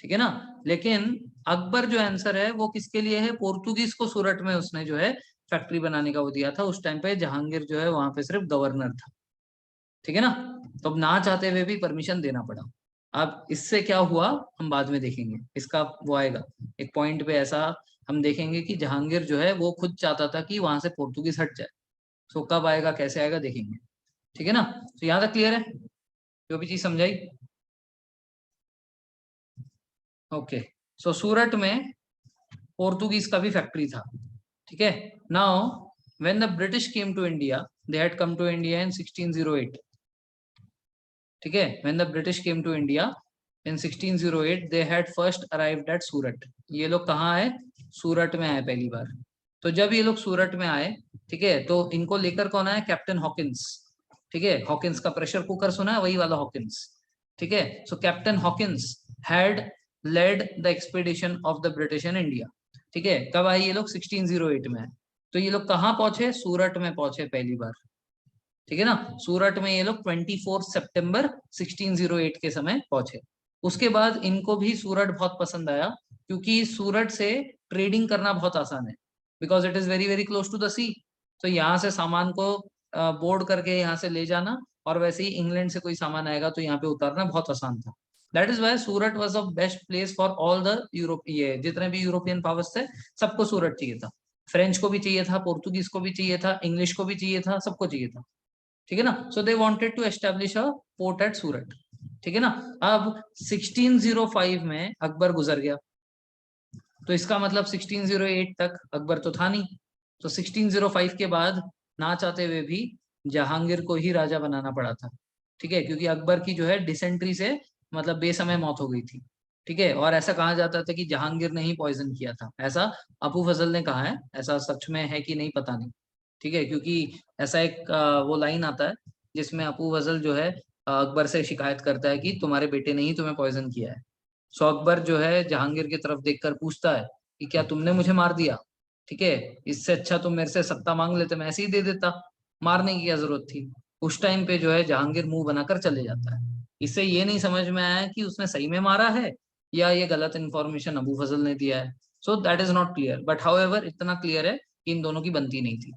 ठीक है ना। लेकिन अकबर जो आंसर है वो किसके लिए है? पोर्तुगीज को सूरत में उसने जो है फैक्ट्री बनाने का वो दिया था। उस टाइम पे जहांगीर जो है वहां पे सिर्फ गवर्नर था। ठीक है ना। तो अब ना चाहते हुए भी परमिशन देना पड़ा। अब इससे क्या हुआ हम बाद में देखेंगे, इसका वो आएगा एक पॉइंट पे ऐसा। हम देखेंगे कि जहांगीर जो है वो खुद चाहता था कि वहां से पोर्तुगीज हट जाए। सो कब आएगा, कैसे आएगा, देखेंगे। ठीक है ना। तो यहाँ तक क्लियर है, जो भी चीज समझाई? ओके। सो सूरत में पोर्तुगीज का भी फैक्ट्री था। ठीक है। Now when the British came to India, they had come to India in 1608। ठीक है, when the British came to India in 1608, they had first arrived at Surat. ये लोग कहाँ आए? सूरत में आए पहली बार। तो जब ये लोग सूरत में आए, ठीक है, तो इनको लेकर कौन आया? Captain Hawkins. ठीक है, हॉकिंस का प्रेशर कुकर सुना है, वही वाला हॉकिंस। ठीक है, so captain Hawkins had led the expedition of the British in India. ठीक है, कब आए ये लोग? 1608 में आए। तो ये लोग कहाँ पहुंचे? सूरत में पहुंचे पहली बार। ठीक है ना। सूरत में ये लोग 24 सितंबर 1608 के समय पहुंचे। उसके बाद इनको भी सूरत बहुत पसंद आया, क्योंकि सूरत से ट्रेडिंग करना बहुत आसान है, because it is very very close to the sea. तो यहाँ से सामान को बोर्ड करके यहाँ से ले जाना, और वैसे ही इंग्लैंड से कोई सामान आएगा तो यहाँ पे उतारना बहुत आसान था। That is why Surat was a best place for all the Europe, ये जितने भी यूरोपियन पावर्स थे सबको सूरत चाहिए था। फ्रेंच को भी चाहिए था, पोर्तुगीज को भी चाहिए था, इंग्लिश को भी चाहिए था, सबको चाहिए था। ठीक है ना। So they wanted to establish a port at Surat. ठीक है ना। अब 1605 में अकबर गुजर गया, तो इसका मतलब 1608 तक अकबर तो था नहीं। तो 1605 के बाद ना चाहते हुए भी जहांगीर को ही राजा बनाना पड़ा था। ठीक है, क्योंकि अकबर की जो है डिसेंट्री से मतलब बेसमय मौत हो गई थी। ठीक है, और ऐसा कहा जाता था कि जहांगीर ने ही पॉइजन किया था, ऐसा अबू फजल ने कहा है। ऐसा सच में है कि नहीं पता नहीं। ठीक है, क्योंकि ऐसा एक वो लाइन आता है जिसमें अबू फजल जो है अकबर से शिकायत करता है कि तुम्हारे बेटे ने ही तुम्हें पॉइजन किया है। सो अकबर जो है जहांगीर की तरफ देखकर पूछता है कि क्या तुमने मुझे मार दिया? ठीक है, इससे अच्छा तो मेरे से सत्ता मांग लेते, मैं ऐसे ही दे देता, मारने की क्या जरूरत थी। उस टाइम पे जो है जहांगीर मुंह बनाकर चले जाता है। इससे ये नहीं समझ में आया कि उसने सही में मारा है या ये गलत इन्फॉर्मेशन अबू फजल ने दिया है। सो that is not clear, but however इतना क्लियर है कि इन दोनों की बनती नहीं थी।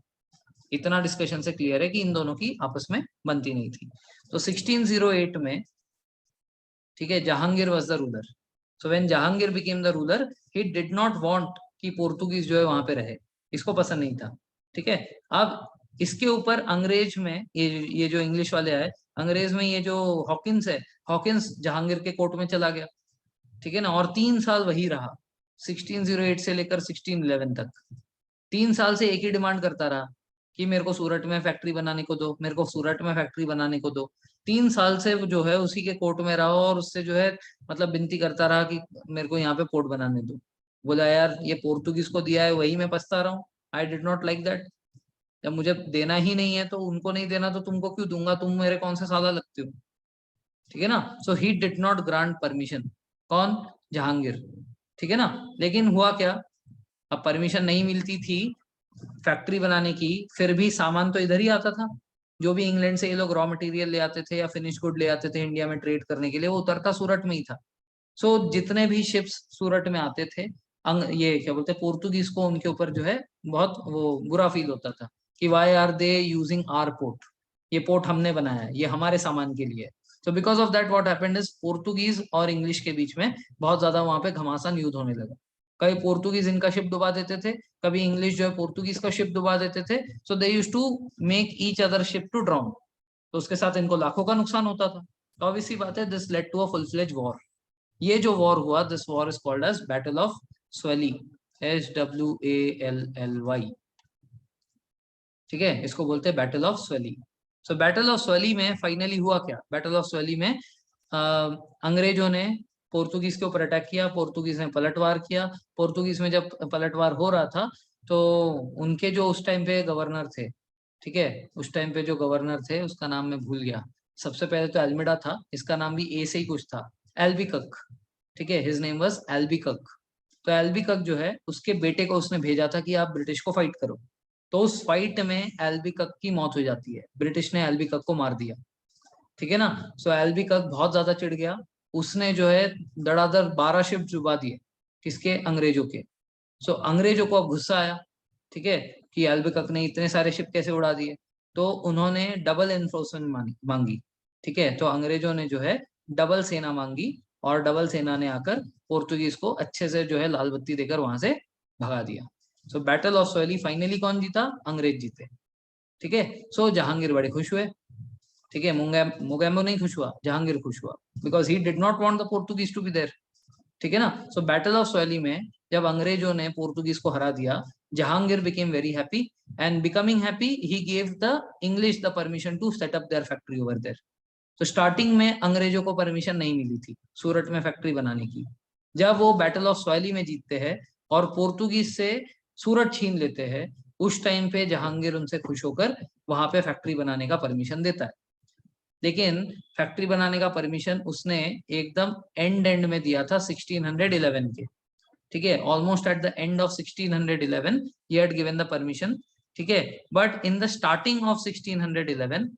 इतना डिस्कशन से क्लियर है कि इन दोनों की आपस में बनती नहीं थी। तो 1608 में, ठीक है, Jahangir was the ruler. So when Jahangir became the ruler, he did not want कि पोर्तुगीज जो है वहां पे रहे, इसको पसंद नहीं था। ठीक है, अब इसके ऊपर अंग्रेज में ये जो इंग्लिश वाले आए, अंग्रेज में ये जो हॉकिंस है, हॉकिंस जहांगीर के कोर्ट में चला गया। ठीक है ना, और 3 साल वही रहा, 1608 से लेकर 1611 तक। 3 साल से एक ही डिमांड करता रहा कि मेरे को सूरत में फैक्ट्री बनाने को दो, मेरे को सूरत में फैक्ट्री बनाने को दो। 3 साल से वो जो है उसी के कोर्ट में रहा और उससे जो है मतलब विनती करता रहा कि मेरे को यहाँ पे पोर्ट बनाने दो। बोला यार ये पोर्तुगीज को दिया है, वही मैं पछता रहा हूँ। I did not like that. जब मुझे देना ही नहीं है तो उनको नहीं देना तो तुमको क्यों दूंगा, तुम मेरे कौन से साला लगते हो। ठीक है ना, so he did not grant permission. कौन? जहांगीर। ठीक है ना। लेकिन हुआ क्या, अब परमिशन नहीं मिलती थी फैक्ट्री बनाने की, फिर भी सामान तो इधर ही आता था। जो भी इंग्लैंड से ये लोग रॉ मटेरियल ले आते थे या फिनिश गुड ले आते थे इंडिया में ट्रेड करने के लिए, वो उतरता सूरत में ही था। सो जितने भी शिप्स सूरत में आते थे, ये क्या बोलते हैं, पोर्तुगीज को उनके ऊपर जो है बहुत वो बुरा फील होता था कि why are they using our port, ये पोर्ट हमने बनाया है, ये हमारे सामान के लिए है। तो because of that what happened is, Portuguese और इंग्लिश के बीच में बहुत ज्यादा वहां पे घमासान युद्ध होने लगा। कभी पोर्तुगीज इनका शिप डुबा देते थे, कभी इंग्लिश जो है पोर्तुगीज का शिप डुबा देते थे। So they use to make each other ship to drown. तो उसके साथ इनको लाखों का नुकसान होता था। तो ऑब्वियसली बात है, this led to a full fledge war. ये जो वॉर हुआ, this war is called as battle of Swally, SWALLY। ठीक है, इसको बोलते हैं battle of Swally. So battle of Swally में फाइनली हुआ क्या, बैटल ऑफ स्वेली में अंग्रेजों ने पोर्तुगीज के ऊपर अटैक किया, पोर्तुगीज ने पलटवार किया। पोर्तुगीज में जब पलटवार हो रहा था तो उनके जो उस टाइम पे गवर्नर थे, ठीक है, उस टाइम पे जो गवर्नर थे उसका नाम मैं भूल गया। सबसे पहले तो एल्मिडा था, इसका नाम भी ए से ही कुछ था, एल्बिकक। ठीक है, हिज नेम वाज एल्बिकक। तो एल्बिकक जो है उसके बेटे को उसने भेजा था कि आप ब्रिटिश को फाइट करो। तो उस फाइट में एल्बिकक की मौत हो जाती है, ब्रिटिश ने एल्बिकक को मार दिया। ठीक है ना। सो एल्बिकक बहुत ज्यादा चिढ़ गया, उसने जो है धड़ाधड़ 12 शिप डुबा दिए, किसके? अंग्रेजों के। सो अंग्रेजों को अब गुस्सा आया, ठीक है, कि एल्बिकक ने इतने सारे शिप कैसे उड़ा दिए। तो उन्होंने डबल एनफोर्समेंट मांगी। ठीक है, तो अंग्रेजों ने जो है डबल सेना मांगी, और डबल सेना ने आकर पोर्तुगीज को अच्छे से जो है लाल बत्ती देकर वहां से भगा दिया। सो बैटल ऑफ सोयली फाइनली कौन जीता? अंग्रेज जीते। ठीक है, सो जहांगीर बड़े खुश हुए। ठीक है, मुगैम्बो नहीं खुश हुआ, जहांगीर खुश हुआ, because he did not want the Portuguese to be there. ठीक है ना। सो बैटल ऑफ सोयली में जब अंग्रेजों ने पोर्तुगीज को हरा दिया, Jahangir became very happy, and becoming happy he gave the English the permission to set up their factory over there. तो स्टार्टिंग में अंग्रेजों को परमिशन नहीं मिली थी सूरत में फैक्ट्री बनाने की। जब वो बैटल ऑफ सोयली में जीतते हैं और पोर्तुगीज से सूरत छीन लेते हैं, उस टाइम पे जहांगीर उनसे खुश होकर वहां पे फैक्ट्री बनाने का परमिशन देता है। लेकिन फैक्ट्री बनाने का परमिशन उसने एकदम एंड में दिया था 1611 के। ठीक है, almost at the end of 1611 he had given the permission. ठीक है, but in the starting of 1611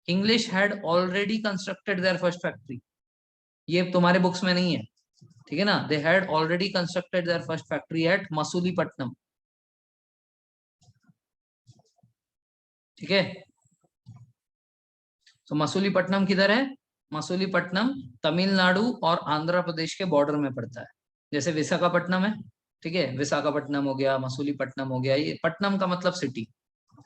English had already constructed their first factory. ये तुम्हारे बुक्स में नहीं है। ठीक है ना, they had already constructed their first factory at Masulipatnam. ठीक है, तो मसूलीपट्टनम किधर है? मसूलीपट्टनम तमिलनाडु और आंध्र प्रदेश के बॉर्डर में पड़ता है। जैसे विशाखापट्टनम है, ठीक है, विशाखापट्टनम हो गया, मसूलीपट्टनम हो गया, ये पट्टनम का मतलब सिटी।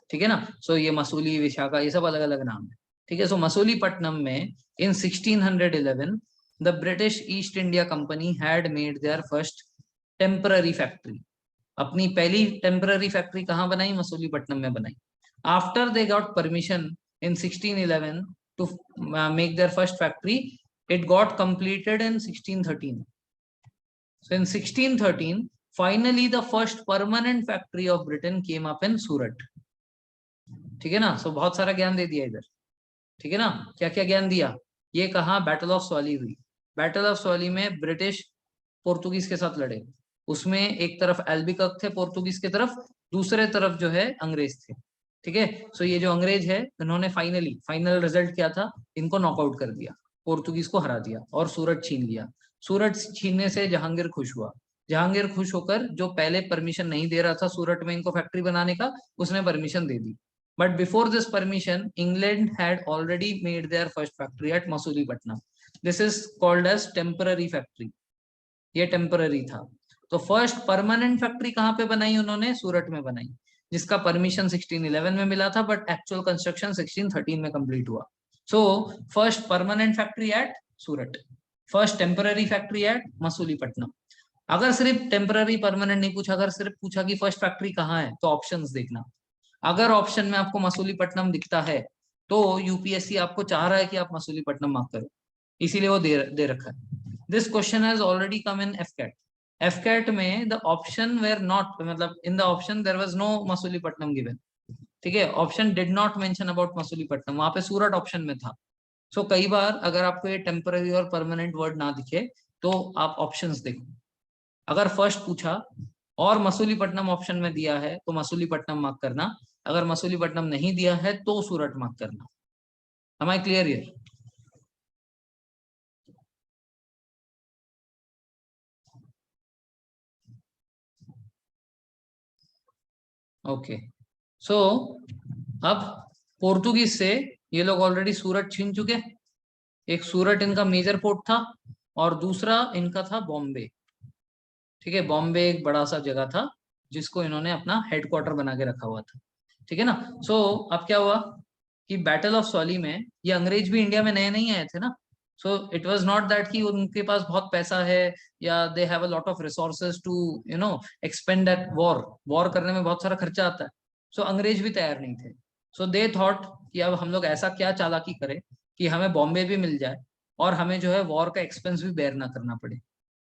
ठीक है ना। सो ये मसूली, विशाखा, ये सब अलग अलग नाम है। ठीक है, सो मसूलीपट्टनम में in 1611 the British East India Company had made their first temporary factory. अपनी पहली टेम्पररी फैक्ट्री कहाँ बनाई? मसूलीपट्टनम में बनाई। After they got permission in 1611 to make their first factory, it got completed in 1613. So in 1613 finally the first permanent factory of Britain came up in Surat. ठीक है ना। सो बहुत सारा ज्ञान दे दिया इधर। ठीक है ना, क्या क्या ज्ञान दिया? ये कहा बैटल ऑफ सोली हुई। बैटल ऑफ सोली में ब्रिटिश पोर्तुगीज के साथ लड़े। उसमें एक तरफ एल्बिकक थे पोर्तुगीज की तरफ, दूसरे तरफ जो है अंग्रेज थे। ठीक है, सो ये जो अंग्रेज है इन्होंने फाइनल रिजल्ट क्या था, इनको नॉकआउट कर दिया, पोर्तुगीज को हरा दिया और सूरत छीन लिया। सूरत छीनने से जहांगीर खुश हुआ। जहांगीर खुश होकर जो पहले परमिशन नहीं दे रहा था सूरत में इनको फैक्ट्री बनाने का, उसने परमिशन दे दी। But before this permission England had already made their first factory at Masulipatnam. This is called as temporary factory. ये टेम्पररी था। तो फर्स्ट परमानेंट फैक्ट्री कहाँ पे बनाई उन्होंने, सूरत में बनाई, जिसका परमिशन 1611 में मिला था, बट एक्चुअल कंस्ट्रक्शन 1613 में कंप्लीट हुआ। So first permanent factory at Surat, first temporary factory at Masulipatnam. अगर सिर्फ टेम्पररी परमानेंट नहीं पूछा, अगर सिर्फ पूछा कि फर्स्ट फैक्ट्री कहाँ है, तो ऑप्शंस देखना। अगर ऑप्शन में आपको मसूलीपट्टनम दिखता है तो यूपीएससी आपको चाह रहा है कि आप मसूलीपट्टनम मार्क करो, इसीलिए वो दे रखा है। This question has already come in AFCAT. AFCAT में द ऑप्शन वेर नॉट, मतलब in the option there was no Masulipatnam given. ठीक है, option did not mention about Masulipatnam, वहां पे सूरत ऑप्शन में था। सो कई बार अगर आपको ये टेम्पररी और परमानेंट वर्ड ना दिखे तो आप ऑप्शंस देखो। अगर फर्स्ट पूछा और मसूलीपट्टनम ऑप्शन में दिया है तो मसूलीपट्टनम मार्क करना, अगर मसूलीपट्टनम नहीं दिया है तो सूरत मार्क करना। Am I clear here? Okay, so अब पोर्तुगीज से ये लोग ऑलरेडी सूरत छीन चुके। एक सूरत इनका मेजर पोर्ट था और दूसरा इनका था बॉम्बे। ठीक है, बॉम्बे एक बड़ा सा जगह था जिसको इन्होंने अपना हेडक्वार्टर बना के रखा हुआ था। ठीक है ना। सो अब क्या हुआ कि बैटल ऑफ सॉली में ये अंग्रेज भी इंडिया में नए नहीं आए थे ना। So it was not that कि उनके पास बहुत पैसा है या they have a lot of resources to expend that war. War करने में बहुत सारा खर्चा आता है। सो अंग्रेज भी तैयार नहीं थे। सो दे थॉट कि अब हम लोग ऐसा क्या चालाकी करें कि हमें बॉम्बे भी मिल जाए और हमें जो है वॉर का एक्सपेंस भी बेयर ना करना पड़े।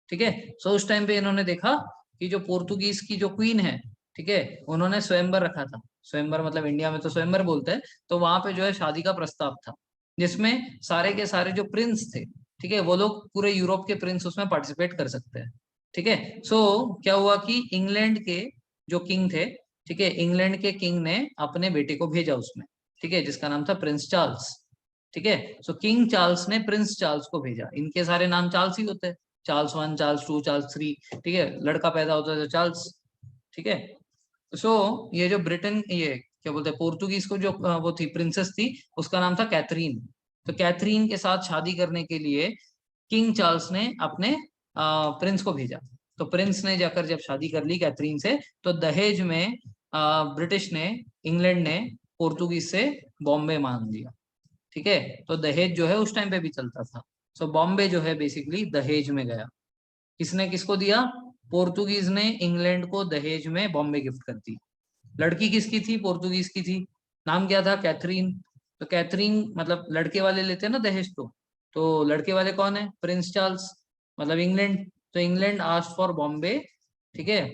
ठीक है, सो उस टाइम पे इन्होंने देखा कि जो पोर्तुगीज की जो क्वीन है, ठीक है, उन्होंने स्वयंवर रखा था। स्वयंवर मतलब इंडिया में तो स्वयंवर बोलते हैं। तो वहां पे जो है शादी का प्रस्ताव था जिसमें सारे के सारे जो प्रिंस थे, ठीक है, वो लोग पूरे यूरोप के प्रिंस उसमें पार्टिसिपेट कर सकते हैं। ठीक है, सो क्या हुआ कि इंग्लैंड के जो किंग थे, ठीक है, इंग्लैंड के किंग ने अपने बेटे को भेजा उसमें, ठीक है, जिसका नाम था प्रिंस चार्ल्स। ठीक है, सो किंग चार्ल्स ने प्रिंस चार्ल्स को भेजा। इनके सारे नाम चार्ल्स ही होते हैं, Charles one, Charles to, Charles three. ठीक है, लड़का पैदा होता है तो चार्ल्स। ठीक है, सो ये जो ब्रिटेन, ये क्या बोलते हैं, पोर्तुगीज को जो वो थी प्रिंसेस थी, उसका नाम था कैथरीन। तो कैथरीन के साथ शादी करने के लिए किंग चार्ल्स ने अपने प्रिंस को भेजा। तो प्रिंस ने जाकर जब शादी कर ली कैथरीन से, तो दहेज में ब्रिटिश ने, इंग्लैंड ने पोर्तुगीज से बॉम्बे मांग लिया। ठीक है, तो दहेज जो है उस टाइम पे भी चलता था। सो बॉम्बे जो है बेसिकली दहेज में गया। किसने किसको दिया, पोर्तुगीज ने इंग्लैंड को दहेज में बॉम्बे गिफ्ट कर दी। लड़की किसकी थी, पोर्तुगीज की थी। नाम क्या था, कैथरीन। तो कैथरीन मतलब लड़के वाले लेते हैं ना दहेज, तो लड़के वाले कौन है, प्रिंस चार्ल्स, मतलब इंग्लैंड। तो इंग्लैंड आस्क्ड फॉर बॉम्बे, ठीक है,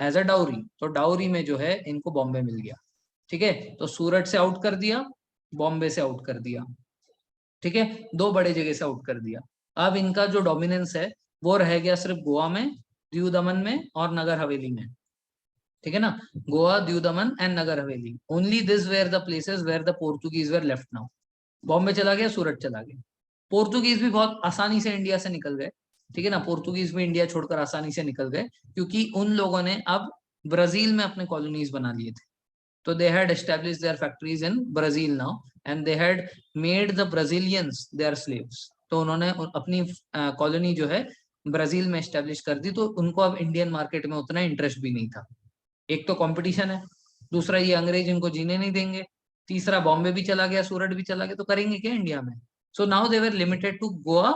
एज अ डाउरी। तो डाउरी में जो है इनको बॉम्बे मिल गया। ठीक है, तो सूरत से आउट कर दिया, बॉम्बे से आउट कर दिया। ठीक है, दो बड़े जगह से आउट कर दिया। अब इनका जो डोमिनेंस है वो रह गया सिर्फ गोवा में, दीव दमन में और नगर हवेली में। ठीक है ना, Goa, Diu Daman and Nagar Haveli, only this were the places where the Portuguese were left now. Bombay चला गया, सूरत चला गया। पोर्तुगीज भी बहुत आसानी से इंडिया से निकल गए। ठीक है ना, पोर्तुगीज भी इंडिया छोड़कर आसानी से निकल गए क्योंकि उन लोगों ने अब ब्राजील में अपने कॉलोनीज बना लिए थे। तो they had established their factories in Brazil now and they had made the Brazilians their slaves। तो उन्होंने अपनी कॉलोनी जो है ब्राजील में एस्टेब्लिश कर दी। तो उनको अब इंडियन मार्केट में उतना इंटरेस्ट भी नहीं था। एक तो कंपटीशन है, दूसरा ये अंग्रेज इनको जीने नहीं देंगे, तीसरा बॉम्बे भी चला गया, सूरत भी चला गया, तो करेंगे क्या इंडिया में। So now they were limited to Goa,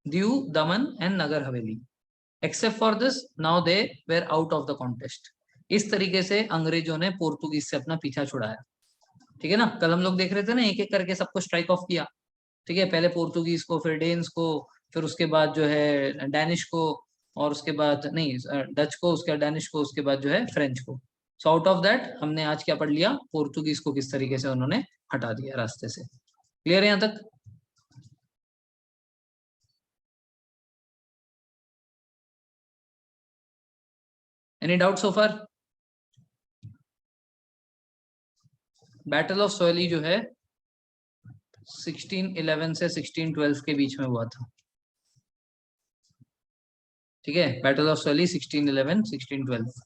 Diu Daman and Nagar Haveli. Except for this now they were out of the contest. इस तरीके से अंग्रेजों ने पोर्तुगीज से अपना पीछा छुड़ाया। ठीक है ना, कल हम लोग देख रहे थे ना, एक एक करके सबको स्ट्राइक ऑफ किया। ठीक है, पहले पोर्तुगीज को, फिर डेन्स को, फिर उसके बाद जो है डैनिश को, और उसके बाद नहीं डच को, उसके बाद डैनिश को, उसके बाद जो है फ्रेंच को। सो आउट ऑफ दैट हमने आज क्या पढ़ लिया, पोर्तुगीज को किस तरीके से उन्होंने हटा दिया रास्ते से। क्लियर है यहाँ तक। Any doubt so far. Battle of Swally जो है 1611 से 1612 के बीच में हुआ था। ठीक है, बैटल ऑफ सोली 1611 1612।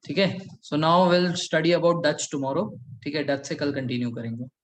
ठीक है, so now will study about Dutch tomorrow. ठीक है, डच से कल कंटिन्यू करेंगे।